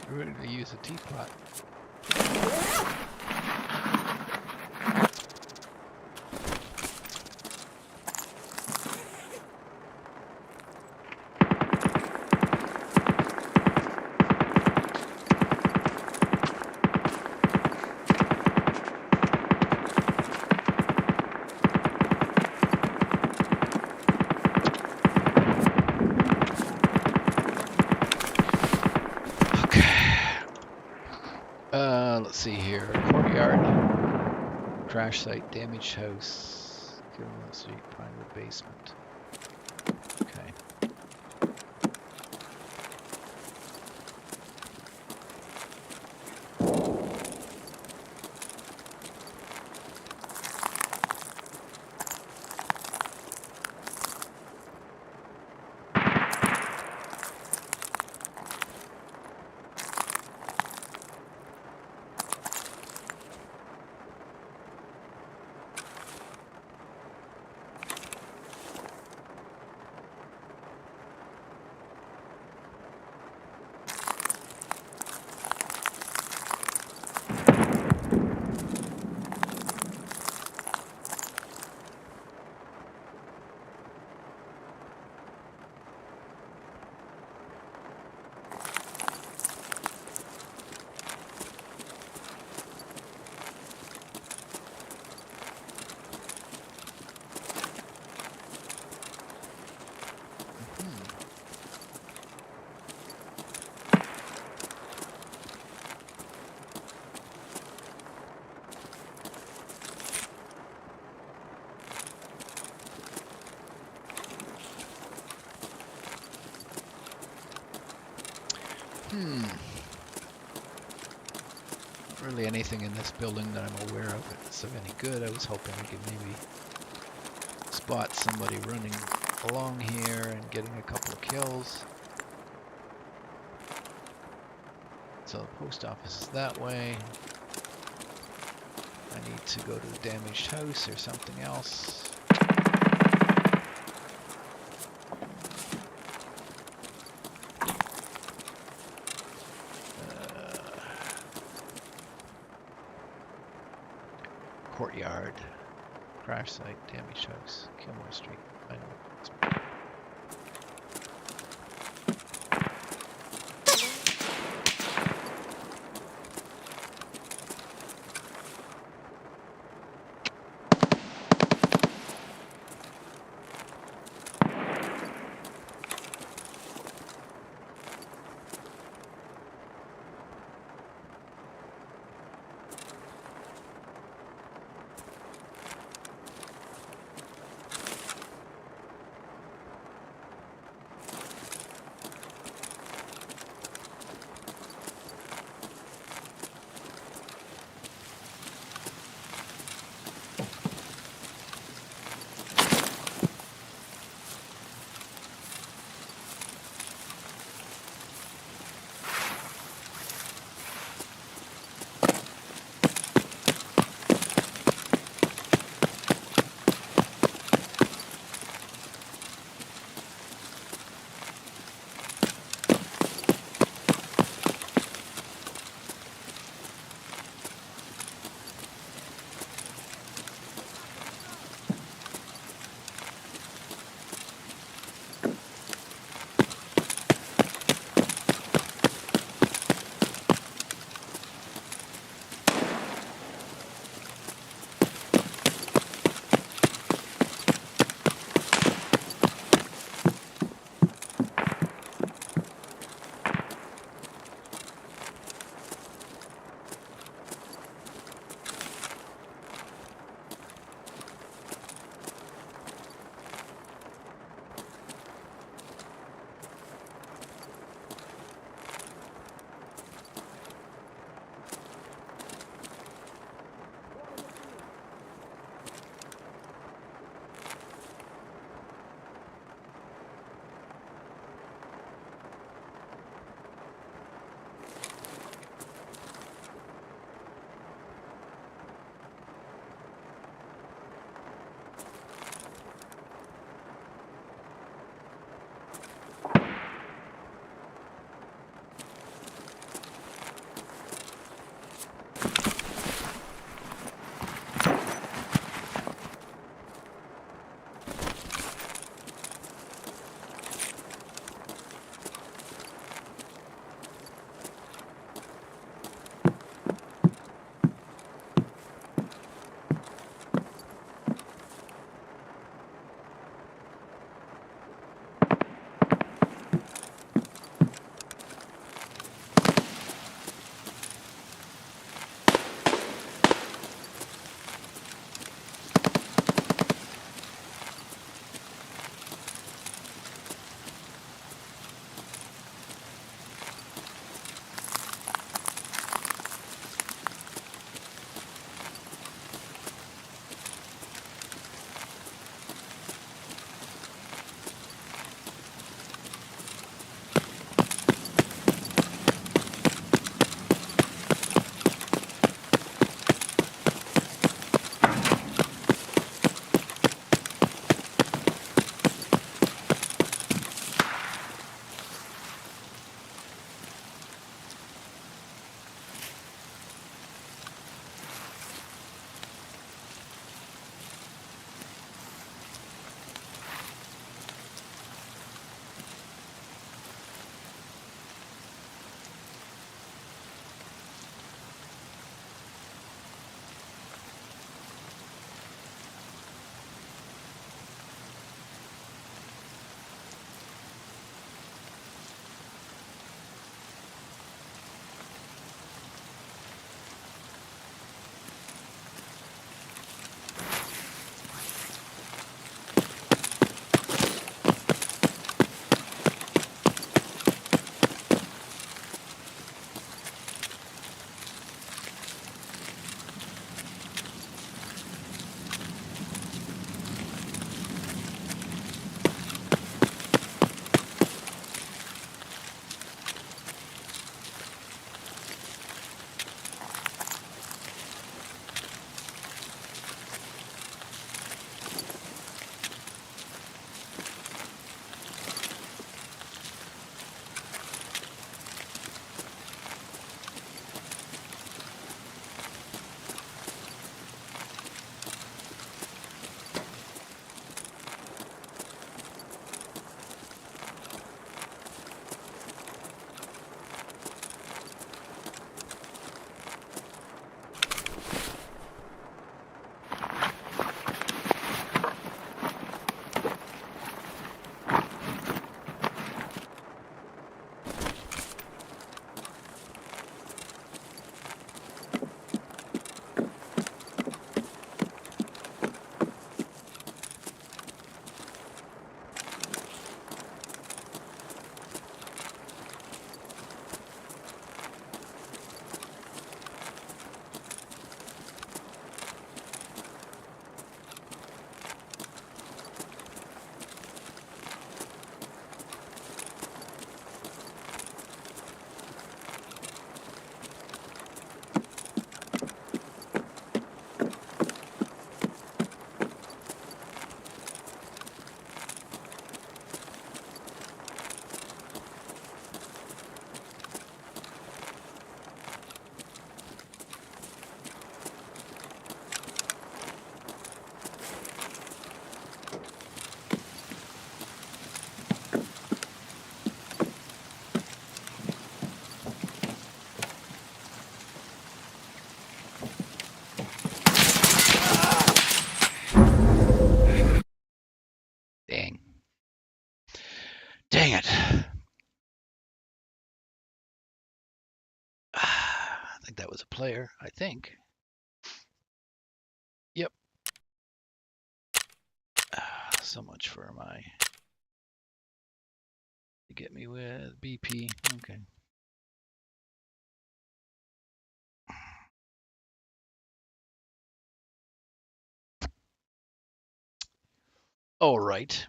We're going to use a teapot. Let's see here. Courtyard, crash site, damaged house, Kilmore Street, Pinewood basement. Okay. Not really anything in this building that I'm aware of that's of any good. I was hoping we could maybe spot somebody running along here and getting a couple of kills. So the post office is that way. I need to go to the damaged house or something else. Courtyard, crash site, damaged house, Kilmore Street. I know. think that was a player. I think. Yep. So much for my to get me with BP. Okay. All right.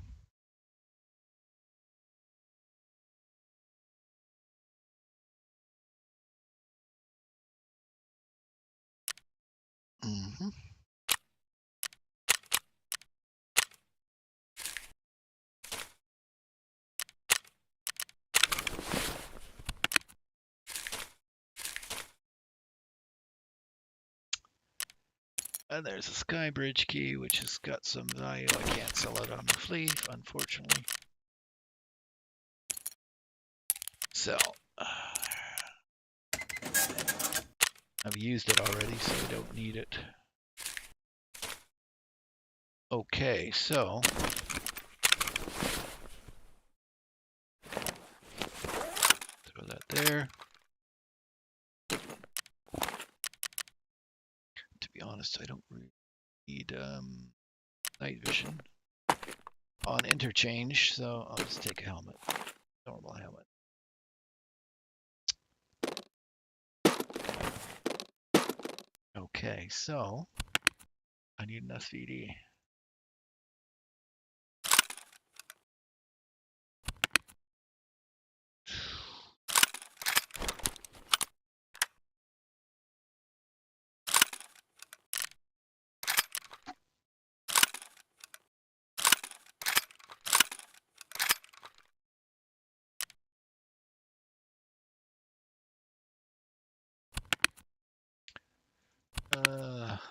Mm-hmm. And there's a sky bridge key, which has got some value. I can't sell it on the fleet, unfortunately. Sell. I've used it already, so I don't need it. Okay, so throw that there. To be honest, I don't really need night vision on interchange, so I'll just take a helmet, normal helmet. Okay, so I need an SVD.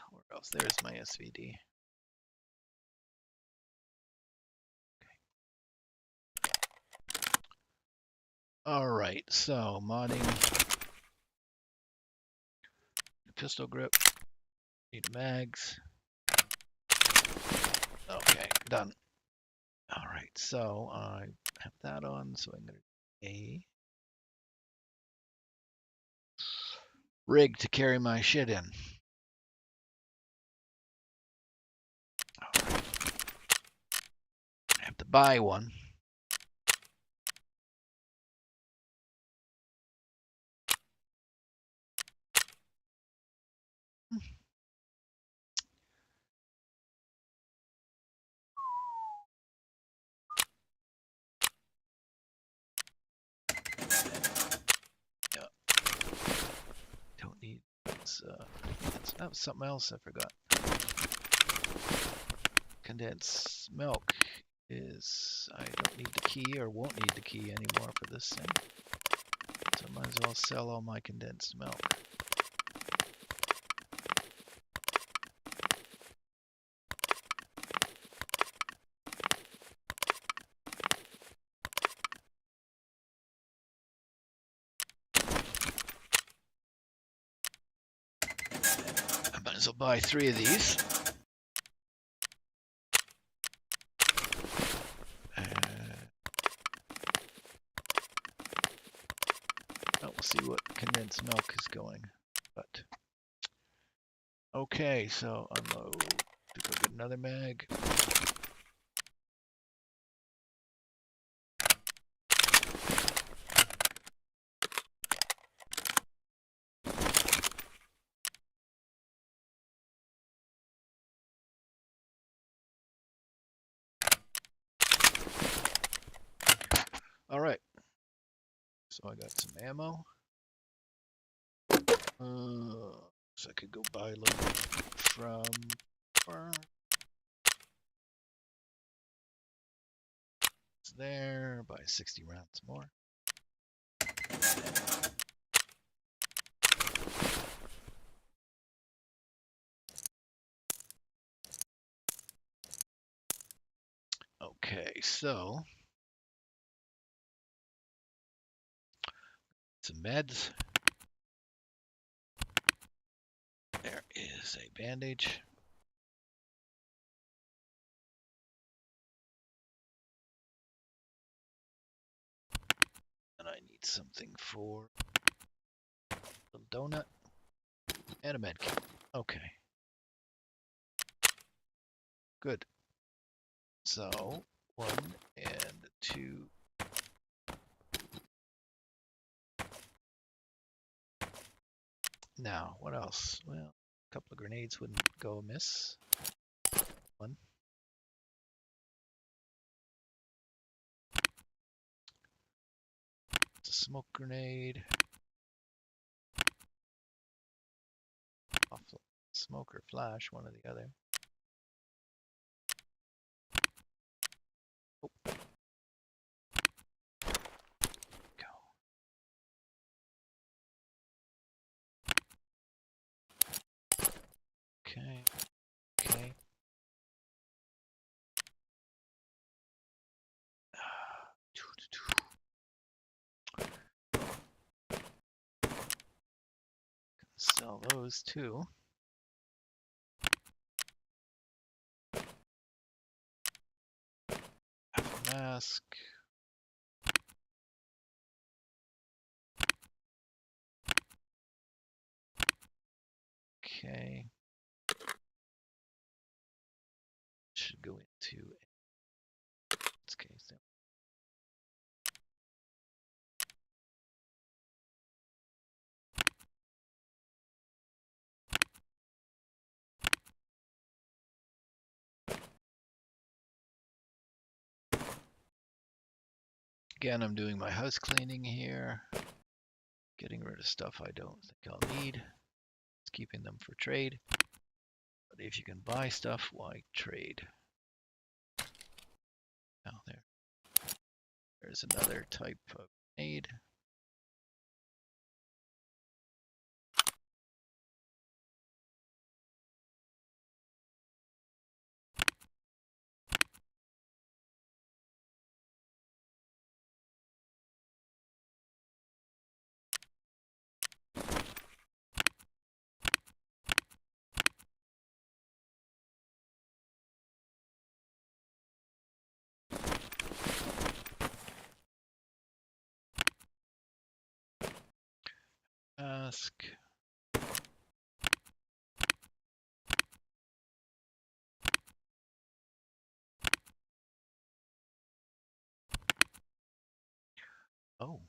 Where else? There's my SVD. All right, so modding pistol grip, need mags. Okay, done. All right, so I have that on, so I'm gonna do a rig to carry my shit in. All right. I have to buy one. Don't need this. That was something else I forgot. Condensed milk is, I don't need the key or won't need the key anymore for this thing. So I might as well sell all my condensed milk. I might as well buy 3 of these. We'll see what condensed milk is going. But okay, so unload. To go get another mag. All right. So I got some ammo. So I could go buy a little bit from it's there, buy 60 rounds more. Okay, so some meds. There is a bandage. And I need something for a little donut. And a med kit. Okay. Good. So, 1 and 2. Now, what else? Well, a couple of grenades wouldn't go amiss. 1. It's a smoke grenade. Smoke or flash, one or the other. Oh. Go. Okay. Okay. Sell those too. Mask. Okay. Should go into this case. Again, I'm doing my house cleaning here. Getting rid of stuff I don't think I'll need. It's keeping them for trade. But if you can buy stuff, why trade? Now there's another type of grenade. Mask. Oh.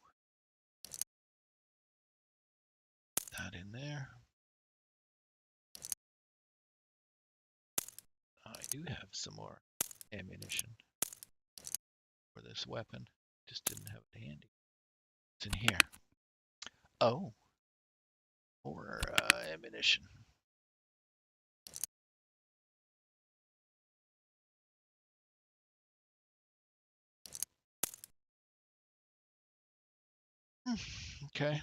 That in there. I do have some more ammunition for this weapon. Just didn't have it handy. It's in here. Oh. More ammunition. Okay.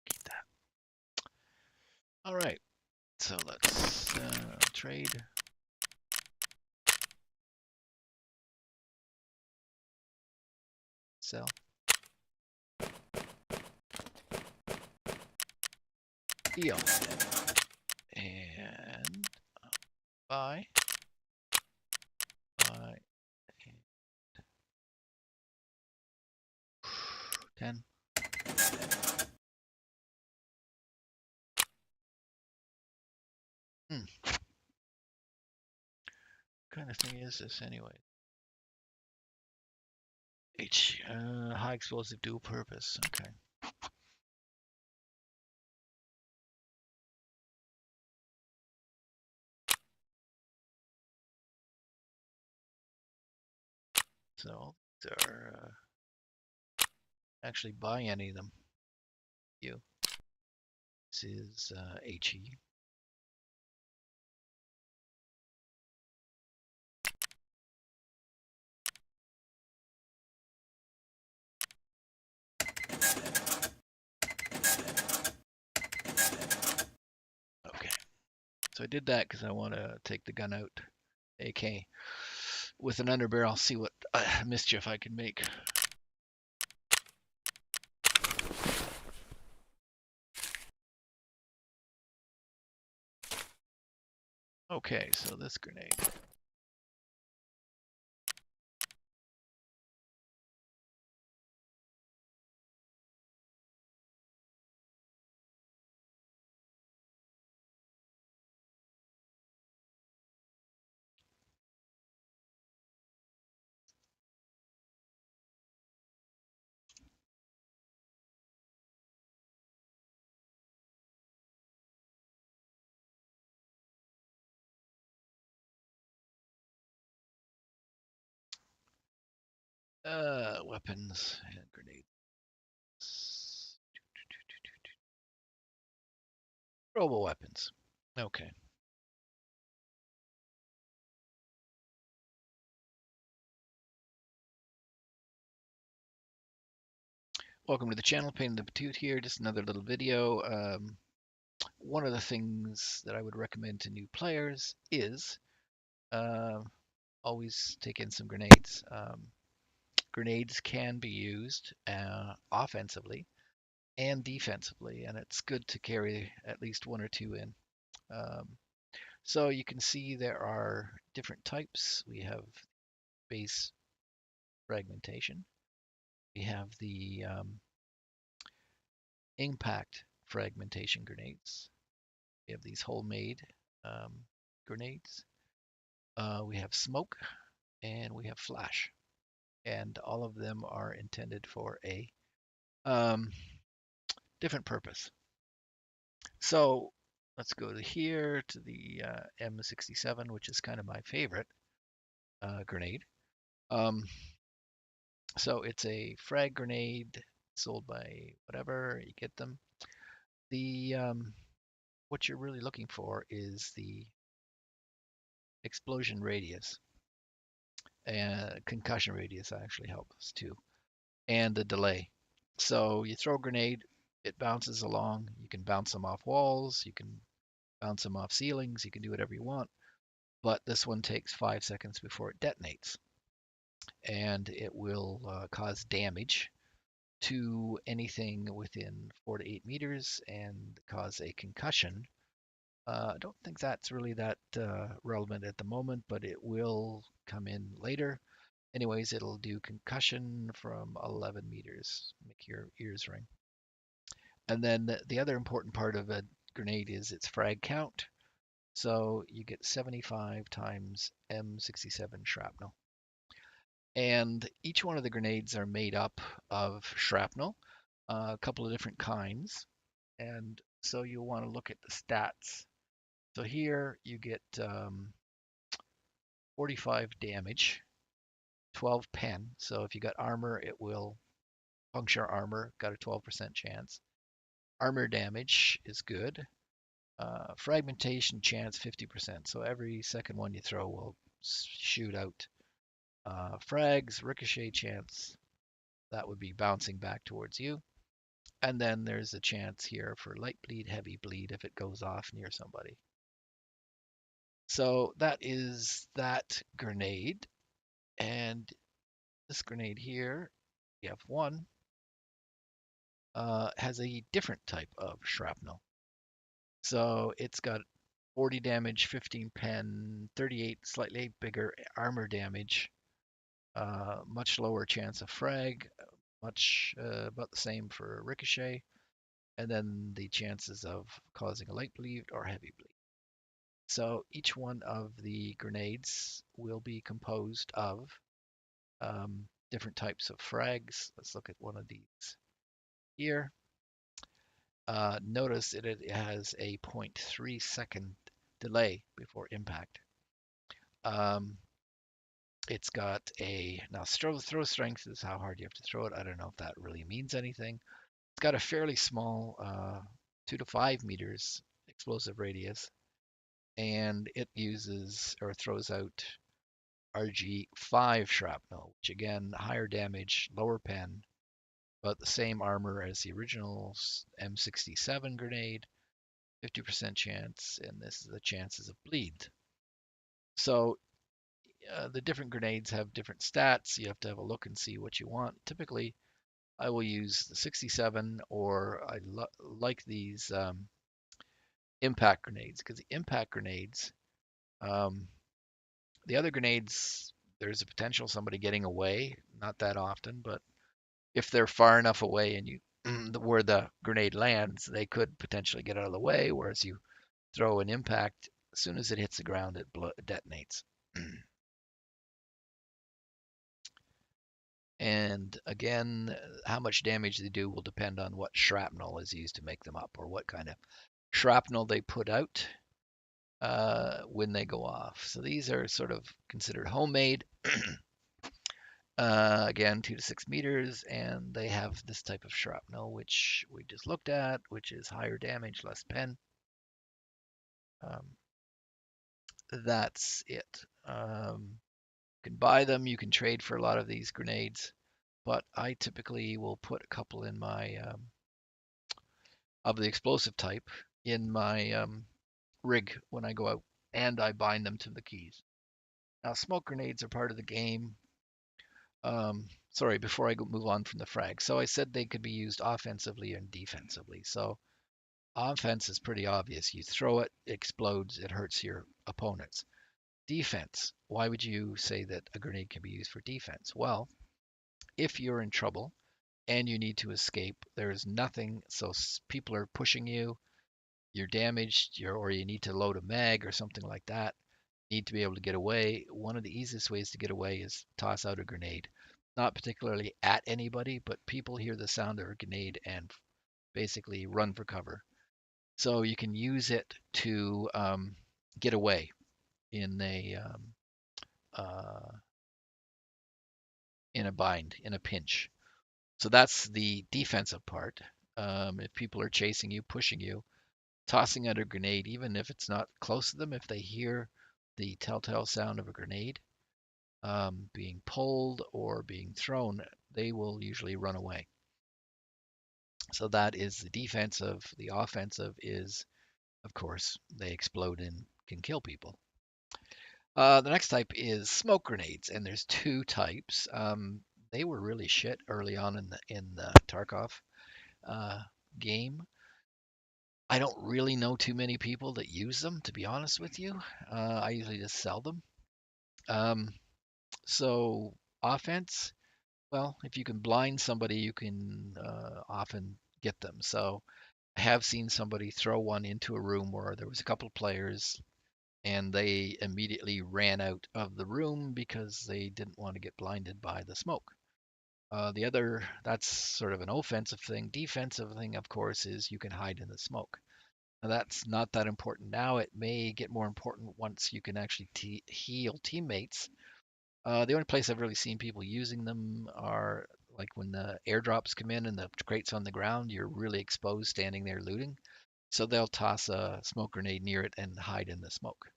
Keep that. All right. So let's trade. Sell. Deal. And buy. Buy. 10. What kind of thing is this anyway? High explosive dual purpose. Okay. So they're actually buy any of them. You. This is HE. Okay. So I did that because I want to take the gun out, AK, with an underbarrel. See what mischief I can make. Okay, so this grenade. Weapons and grenades. Throwable weapons. Okay. Welcome to the channel, Painting the Patoot here. Just another little video. One of the things that I would recommend to new players is uh, always take in some grenades. Grenades can be used offensively and defensively, and it's good to carry at least one or two in. Um, so you can see there are different types. We have base fragmentation. We have the impact fragmentation grenades. We have these homemade um, grenades. We have smoke and we have flash, and all of them are intended for a um, different purpose. So let's go to here to the M67, which is kind of my favorite grenade. Um, so it's a frag grenade sold by whatever you get them. The what you're really looking for is the explosion radius, and concussion radius actually helps too, and the delay. So you throw a grenade, it bounces along. You can bounce them off walls, you can bounce them off ceilings, you can do whatever you want. But this one takes 5 seconds before it detonates, and it will cause damage to anything within 4 to 8 meters and cause a concussion. I don't think that's really that relevant at the moment, but it will come in later. Anyways, it'll do concussion from 11 meters, make your ears ring. And then the other important part of a grenade is its frag count. So you get 75 times M67 shrapnel. And each one of the grenades are made up of shrapnel, a couple of different kinds. And so you'll want to look at the stats. So here you get 45 damage, 12 pen. So if you got armor, it will puncture armor, got a 12% chance. Armor damage is good. Fragmentation chance 50%. So every second one you throw will shoot out frags. Ricochet chance, that would be bouncing back towards you. And then there's a chance here for light bleed, heavy bleed if it goes off near somebody. So that is that grenade. And this grenade here, we have one, has a different type of shrapnel. So it's got 40 damage, 15 pen, 38 slightly bigger armor damage, much lower chance of frag, much about the same for ricochet, and then the chances of causing a light bleed or heavy bleed. So each one of the grenades will be composed of different types of frags. Let's look at one of these here. Notice it has a 0.3 second delay before impact. It's got a, now throw strength is how hard you have to throw it. I don't know if that really means anything. It's got a fairly small 2 to 5 meters explosive radius, and it uses or throws out RG5 shrapnel, which again, higher damage, lower pen, but the same armor as the original M67 grenade, 50% chance, and this is the chances of bleed. So the different grenades have different stats. You have to have a look and see what you want. Typically, I will use the 67, or I like these impact grenades, because the impact grenades, um, the other grenades, there's a potential somebody getting away, not that often, but if they're far enough away and you where the grenade lands, they could potentially get out of the way, whereas you throw an impact, as soon as it hits the ground, it detonates. And again, how much damage they do will depend on what shrapnel is used to make them up, or what kind of shrapnel they put out when they go off. So these are sort of considered homemade. Again, 2 to 6 meters, and they have this type of shrapnel, which we just looked at, which is higher damage, less pen. Um, that's it. You can buy them, you can trade for a lot of these grenades, but I typically will put a couple in my of the explosive type in my rig when I go out, and I bind them to the keys. Now, smoke grenades are part of the game. Sorry, before I move on from the frag. So I said they could be used offensively and defensively. So offense is pretty obvious. You throw it, it explodes, it hurts your opponents. Defense. Why would you say that a grenade can be used for defense? Well, if you're in trouble and you need to escape, there's nothing. So people are pushing you, you're damaged, or you need to load a mag or something like that. Need to be able to get away. One of the easiest ways to get away is toss out a grenade. Not particularly at anybody, but people hear the sound of a grenade and basically run for cover. So you can use it to get away in uh, in a bind, in a pinch. So that's the defensive part. If people are chasing you, pushing you, tossing out a grenade, even if it's not close to them, if they hear the telltale sound of a grenade being pulled or being thrown, they will usually run away. So that is the defensive. The offensive is, of course, they explode and can kill people. The next type is smoke grenades, and there's two types. They were really shit early on in the Tarkov uh, game. I don't really know too many people that use them, to be honest with you. I usually just sell them. Um, so offense, well, if you can blind somebody, you can often get them. So I have seen somebody throw one into a room where there was a couple of players and they immediately ran out of the room because they didn't want to get blinded by the smoke. The other, that's sort of an offensive thing. Defensive thing, of course, is you can hide in the smoke. Now, that's not that important now. It may get more important once you can actually heal teammates. The only place I've really seen people using them are like when the airdrops come in and the crates on the ground, you're really exposed standing there looting. So they'll toss a smoke grenade near it and hide in the smoke.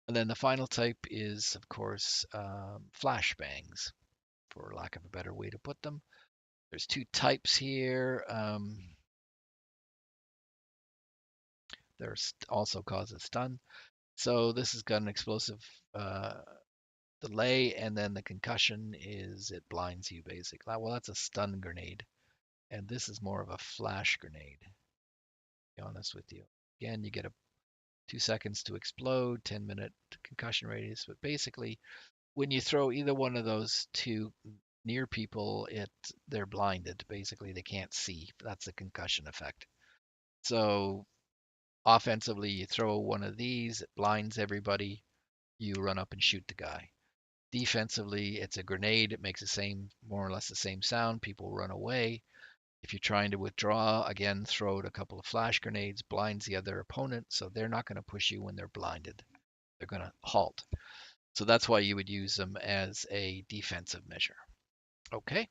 And then the final type is, of course, flashbangs, for lack of a better way to put them. There's two types here. There's also cause a stun. So this has got an explosive uh, delay, and then the concussion is it blinds you basically. Well, that's a stun grenade, and this is more of a flash grenade. To be honest with you, again, you get a 2 seconds to explode, 10-minute concussion radius, but basically, when you throw either one of those two near people, they're blinded. Basically, they can't see. That's the concussion effect. So offensively, you throw one of these, it blinds everybody. You run up and shoot the guy. Defensively, it's a grenade. It makes the same, more or less the same sound. People run away. If you're trying to withdraw, again, throw out a couple of flash grenades, blinds the other opponent, so they're not going to push you when they're blinded. They're going to halt. So that's why you would use them as a defensive measure. Okay,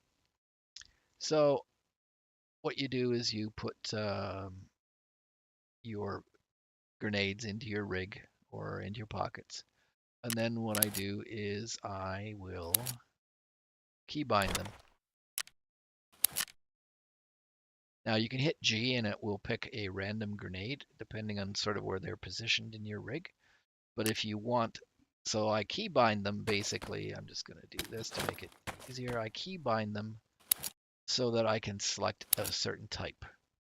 so what you do is you put your grenades into your rig or into your pockets. And then what I do is I will keybind them. Now you can hit G and it will pick a random grenade depending on sort of where they're positioned in your rig. But if you want, so I keybind them basically, I'm just going to do this to make it easier. I keybind them so that I can select a certain type.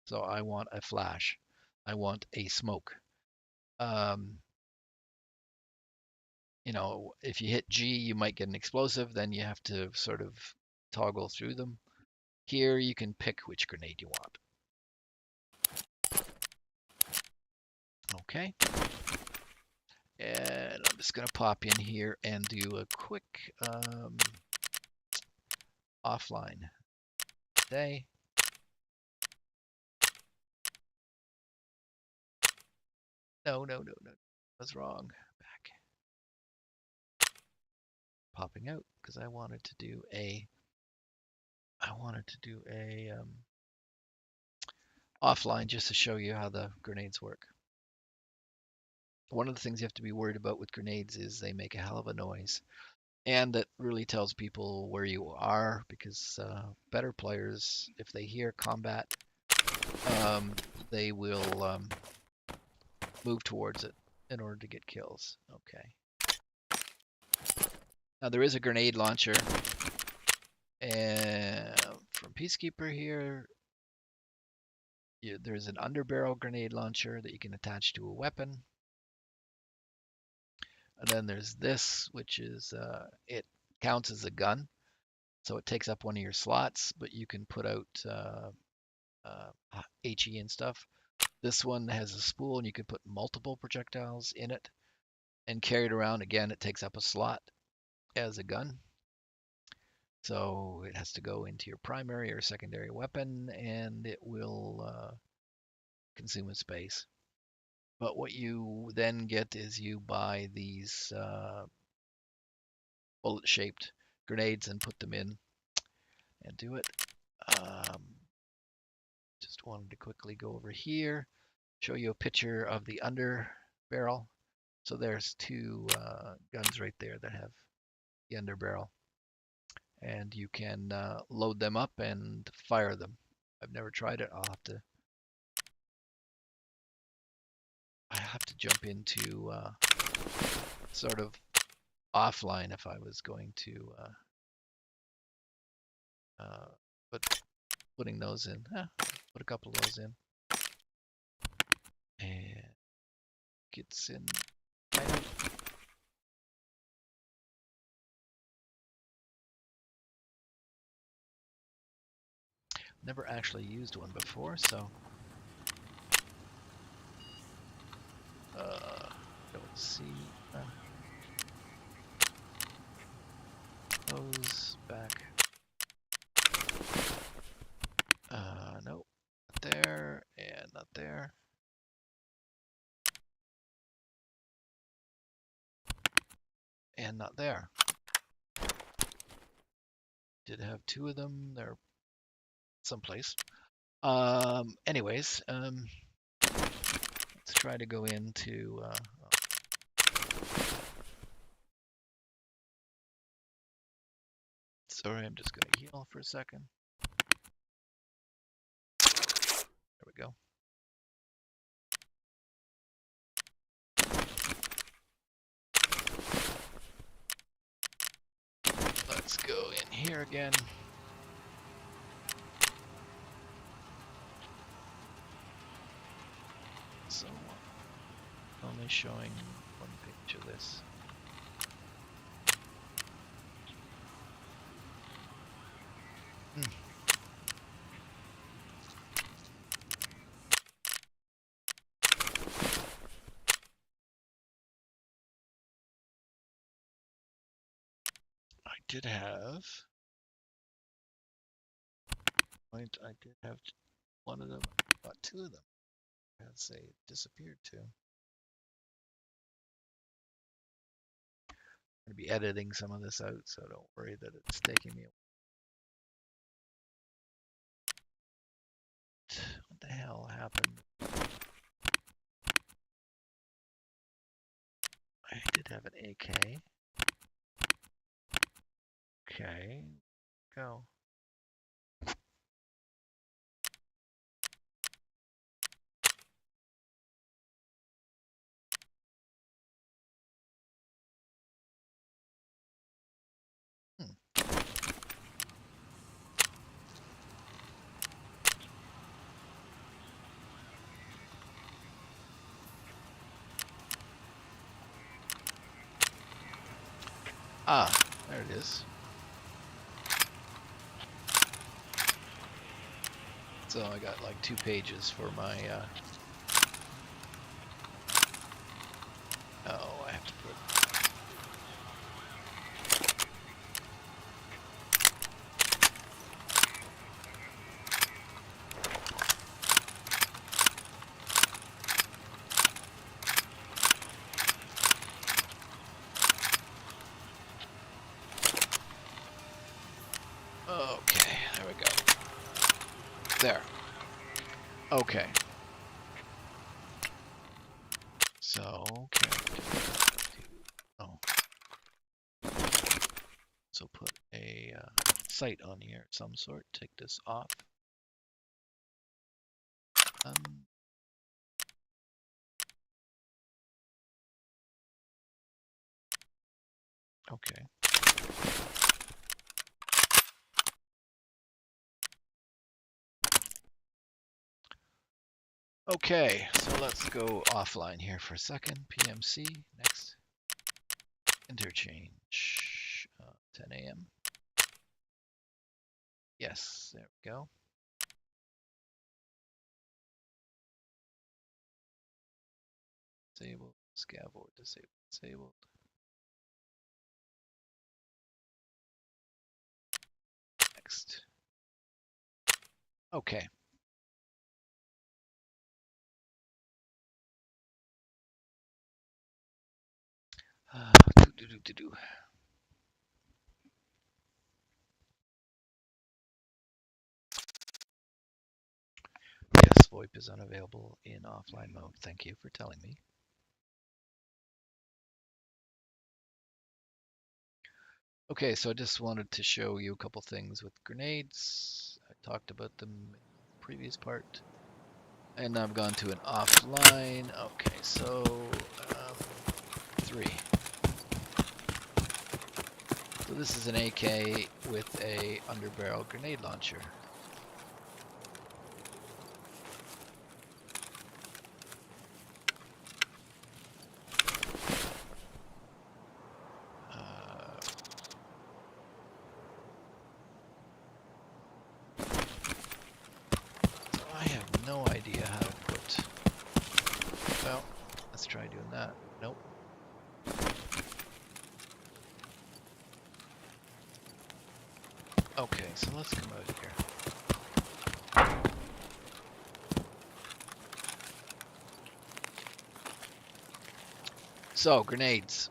So I want a flash. I want a smoke. Um, if you hit G, you might get an explosive, then you have to sort of toggle through them. Here, you can pick which grenade you want. Okay. And I'm just going to pop in here and do a quick offline day. No. I was wrong. Back. popping out because I wanted to do a offline just to show you how the grenades work. One of the things you have to be worried about with grenades is they make a hell of a noise. And that really tells people where you are because better players, if they hear combat, they will move towards it in order to get kills. Okay. Now there is a grenade launcher, and from Peacekeeper here, there's an underbarrel grenade launcher that you can attach to a weapon. And then there's this, which is it counts as a gun, so it takes up one of your slots, but you can put out HE and stuff. This one has a spool, and you can put multiple projectiles in it and carry it around. Again, it takes up a slot as a gun. So it has to go into your primary or secondary weapon, and it will consume a space. But what you then get is you buy these bullet-shaped grenades and put them in and do it. Just wanted to quickly go over here, show you a picture of the under barrel. So there's two guns right there that have the under barrel, and you can load them up and fire them. I've never tried it. I have to jump into sort of offline if I was going to putting those in. Put a couple of those in, and gets in. Never actually used one before, so don't see those back. Nope, not there, and not there. And not there. Did have two of them. They're someplace. Anyways, let's try to go into. Sorry, I'm just going to heal for a second. There we go. Let's go in here again. So, only showing one picture of this. I did have one of them, about two of them. I'd say it disappeared too. I'm going to be editing some of this out, so don't worry that it's taking me. What the hell happened? I did have an AK. Okay, go. Ah, there it is. So I got like 2 pages for my, oh, I have to put, Okay, there we go. There. Okay. So, oh. So put a sight on here of some sort. Take this off. Okay. Okay, so let's go offline here for a second. PMC, next. Interchange, 10 a.m. Yes, there we go. Disabled, scaffold, disabled, disabled. Next. Okay. Yes, VoIP is unavailable in offline mode. Thank you for telling me. Okay, so I just wanted to show you a couple things with grenades. I talked about them in the previous part. And I've gone to an offline. Okay, so 3. So this is an AK with a underbarrel grenade launcher. I have no idea how to put. Well, let's try doing that. Nope. Okay, so let's come out here. So grenades.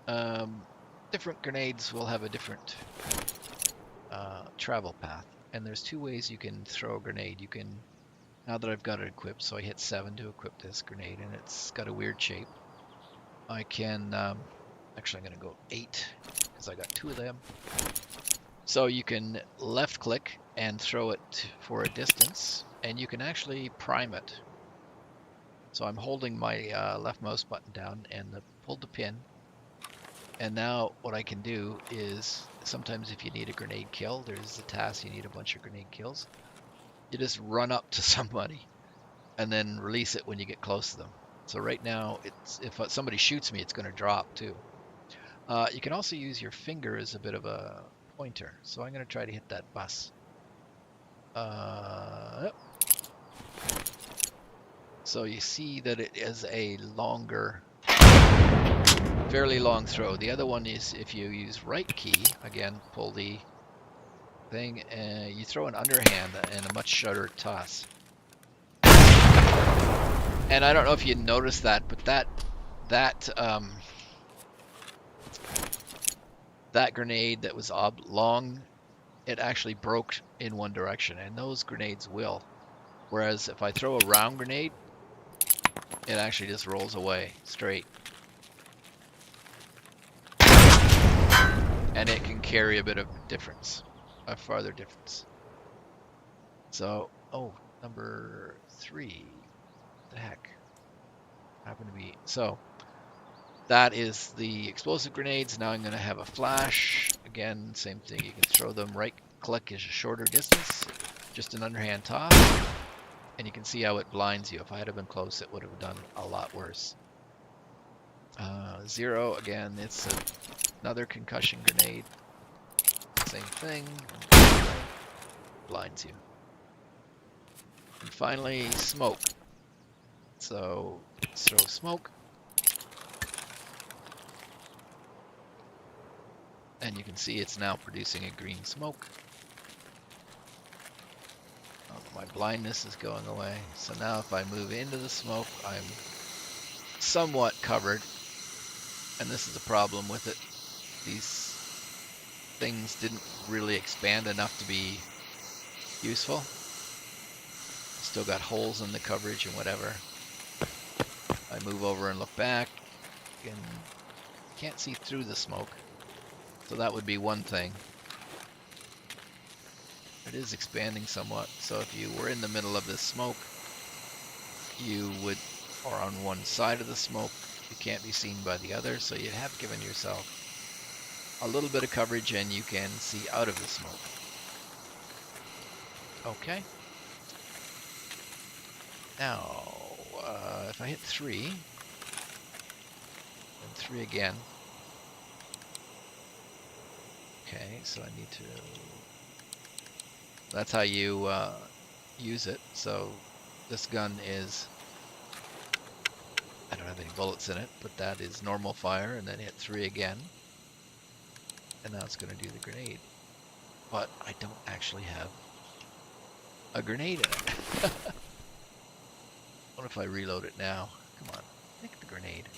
Different grenades will have a different travel path, and there's 2 ways you can throw a grenade. You can, now that I've got it equipped, so I hit 7 to equip this grenade, and it's got a weird shape. I can, actually I'm going to go 8, because I got 2 of them. So you can left click and throw it for a distance, and you can actually prime it. So I'm holding my left mouse button down and pulled the pin. And now what I can do is, sometimes if you need a grenade kill, there's a task, you need a bunch of grenade kills. You just run up to somebody and then release it when you get close to them. So right now, if somebody shoots me, it's going to drop too. You can also use your finger as a bit of a pointer. So I'm going to try to hit that bus. So you see that it is a longer, fairly long throw. The other one is if you use right key, again, pull the thing, and you throw an underhand and a much shorter toss. And I don't know if you noticed that, but that grenade that was long, it actually broke in one direction, and those grenades will. Whereas if I throw a round grenade, it actually just rolls away straight. And it can carry a bit of difference, a farther difference. So, oh, number 3. What the heck? Happened to be, so that is the explosive grenades. Now I'm going to have a flash. Again, same thing. You can throw them. Right click is a shorter distance, just an underhand toss, and you can see how it blinds you. If I had been close, it would have done a lot worse. 0, again, it's another concussion grenade. Same thing. Blinds you. And finally, smoke. So let's throw smoke. And you can see it's now producing a green smoke. Oh, my blindness is going away. So now if I move into the smoke, I'm somewhat covered. And this is a problem with it. These things didn't really expand enough to be useful. Still got holes in the coverage and whatever. I move over and look back and can't see through the smoke. So that would be one thing. It is expanding somewhat. So if you were in the middle of this smoke, you would, or on one side of the smoke, you can't be seen by the other. So you have given yourself a little bit of coverage and you can see out of the smoke. Okay. Now, if I hit 3, and 3 again. Okay, so I need to... That's how you use it. So this gun is... I don't have any bullets in it, but that is normal fire, and then hit 3 again. And now it's going to do the grenade. But I don't actually have a grenade in it. What if I reload it now? Come on, make the grenade.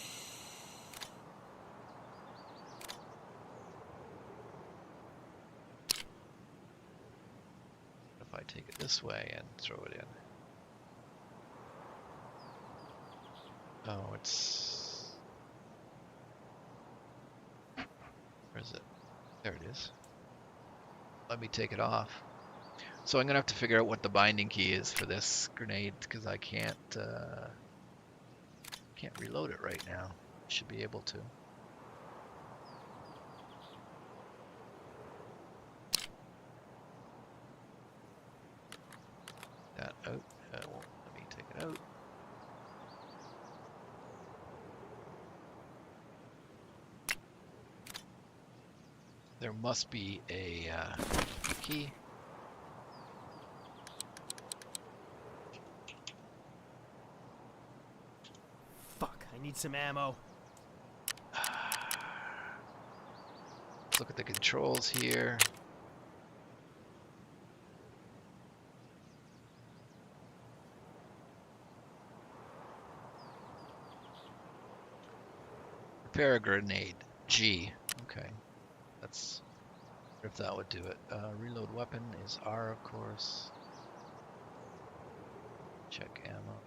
If I take it this way and throw it in. Oh, it's... Where is it? There it is. Let me take it off. So I'm gonna have to figure out what the binding key is for this grenade because I can't reload it right now. Should be able to. That out. Won't let me take it out. There must be a key. Fuck, I need some ammo. Let's look at the controls here. Prepare a grenade. G. Okay. That's if that would do it. Reload weapon is R, of course. Check ammo.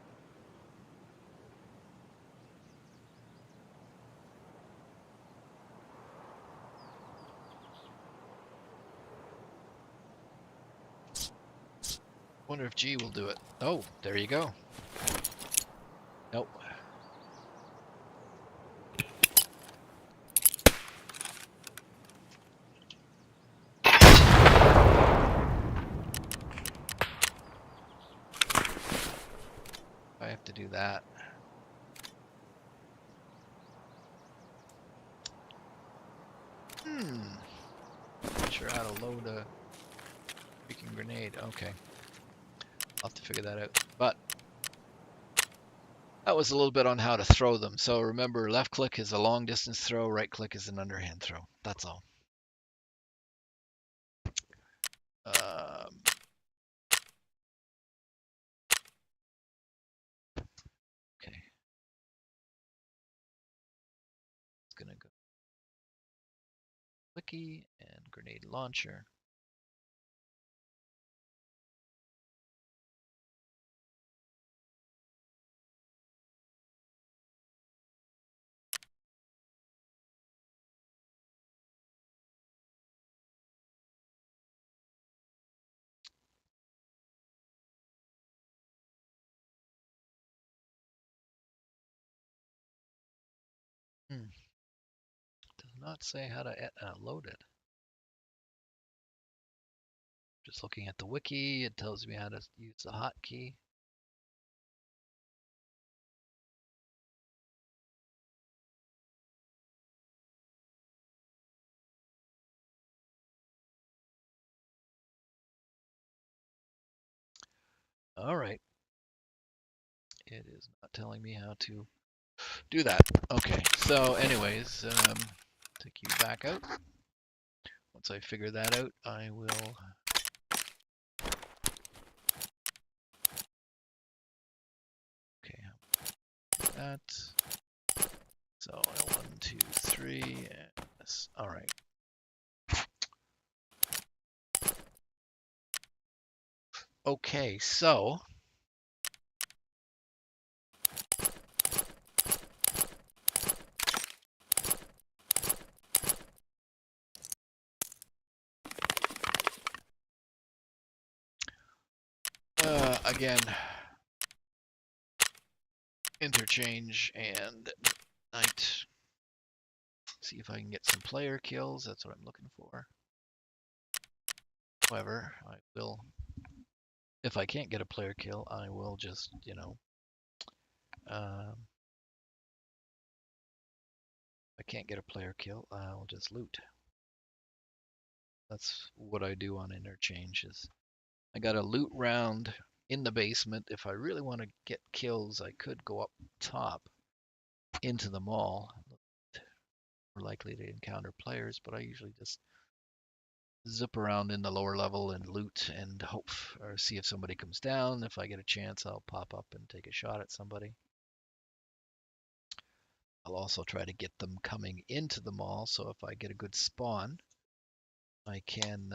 Wonder if G will do it. Oh, there you go. Nope. I have to do that. Not sure how to load a freaking grenade. Okay. I'll have to figure that out. But that was a little bit on how to throw them. So remember, left click is a long distance throw, right click is an underhand throw. That's all. Okay. It's gonna go wiki and grenade launcher. Does not say how to load it. Just looking at the wiki, it tells me how to use the hotkey. All right. It is not telling me how to do that. Okay, so anyways, take you back out. Once I figure that out, I will... Okay, that. So 1, 2, 3, and this. All right. Okay, so again, interchange and night. See if I can get some player kills. That's what I'm looking for. However, I will, if I can't get a player kill, I will just, um, if I can't get a player kill, I'll just loot. That's what I do on interchange. Is I got a loot round in the basement. If I really want to get kills, I could go up top into the mall. We're likely to encounter players, but I usually just zip around in the lower level and loot and hope or see if somebody comes down. If I get a chance, I'll pop up and take a shot at somebody. I'll also try to get them coming into the mall, so if I get a good spawn, I can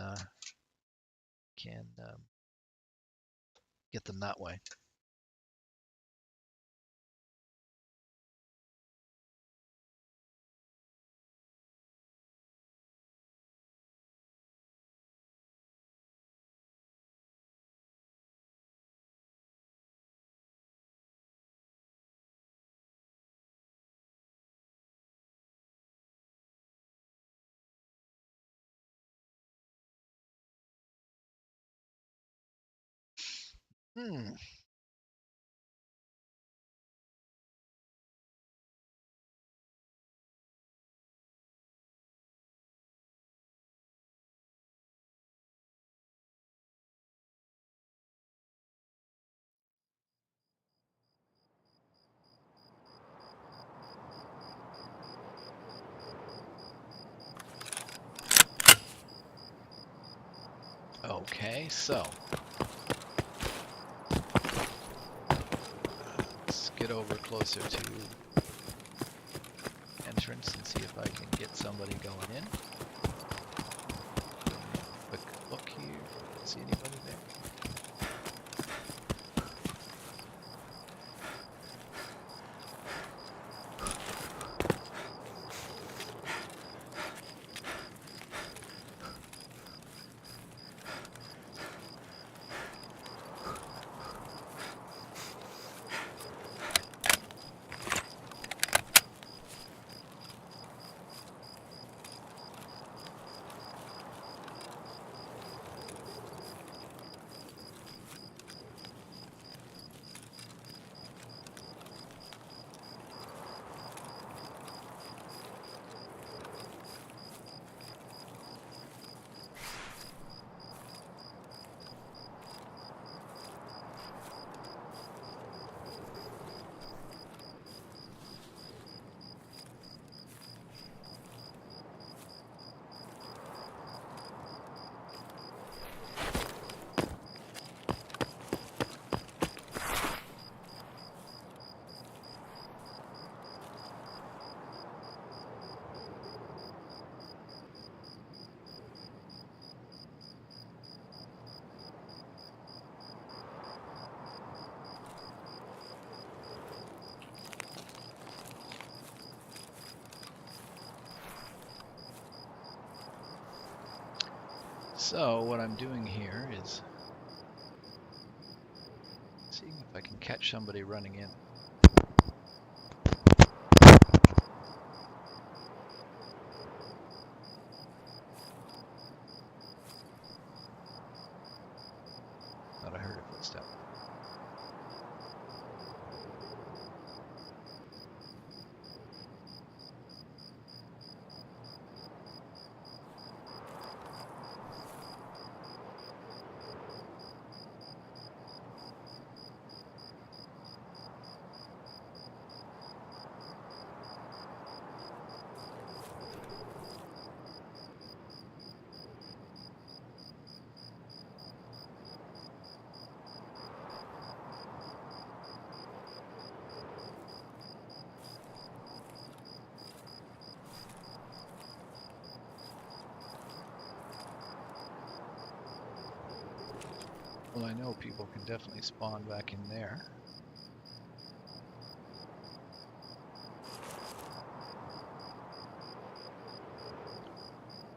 get them that way. Hmm. Okay, so let's get over closer to entrance and see if I can get somebody going in. Quick look here. See anybody there? So what I'm doing here is seeing if I can catch somebody running in. Thought I heard a footstep. Well, I know people can definitely spawn back in there.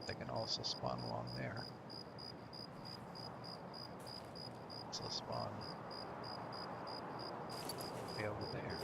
They can also spawn along there. So spawn way over there.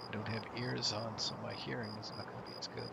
I don't have ears on, so my hearing is not going to be as good.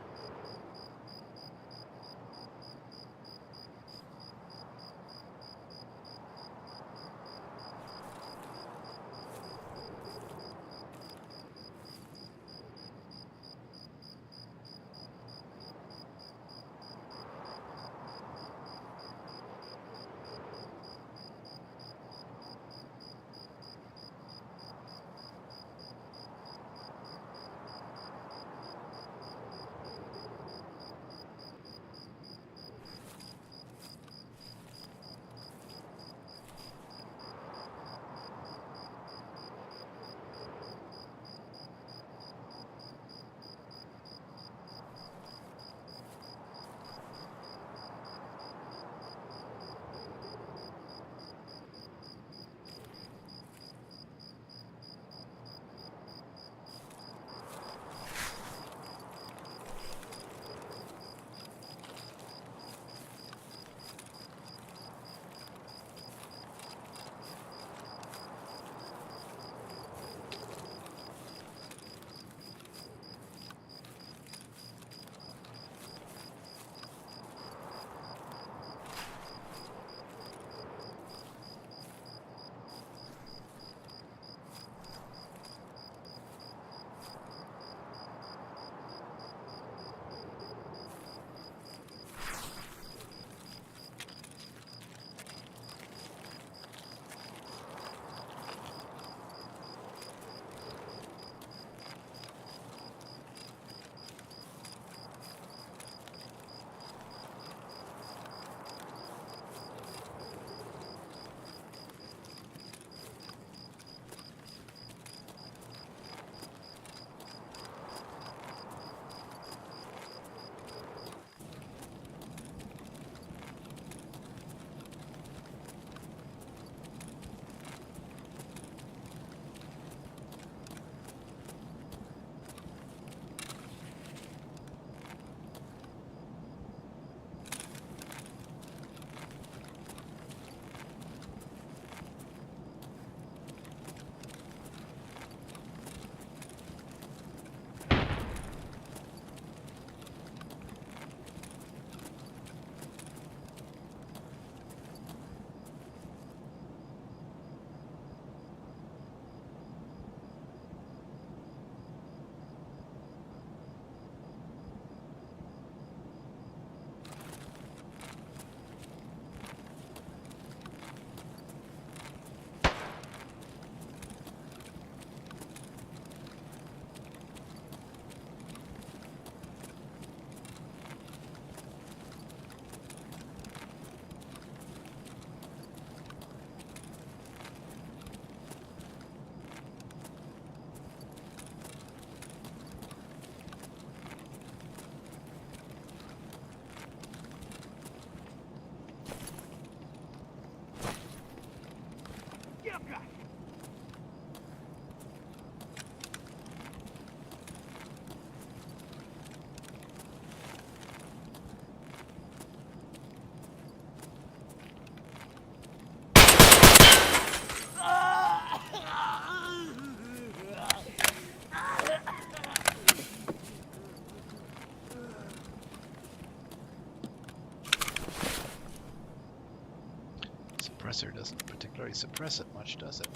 really suppress it much, does it?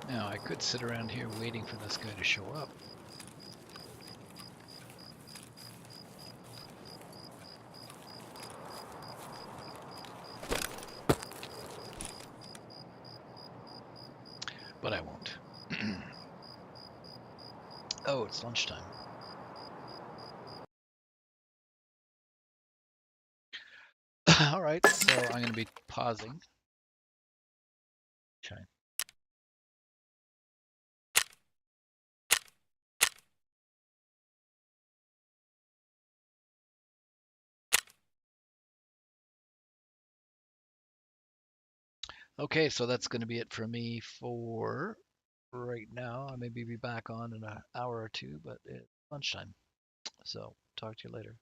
Now, I could sit around here waiting for this guy to show up. But I won't. Oh, it's lunchtime. All right, so I'm going to be pausing. Okay, so that's going to be it for me for right now. I maybe be back on in an hour or two, but it's lunchtime. So talk to you later.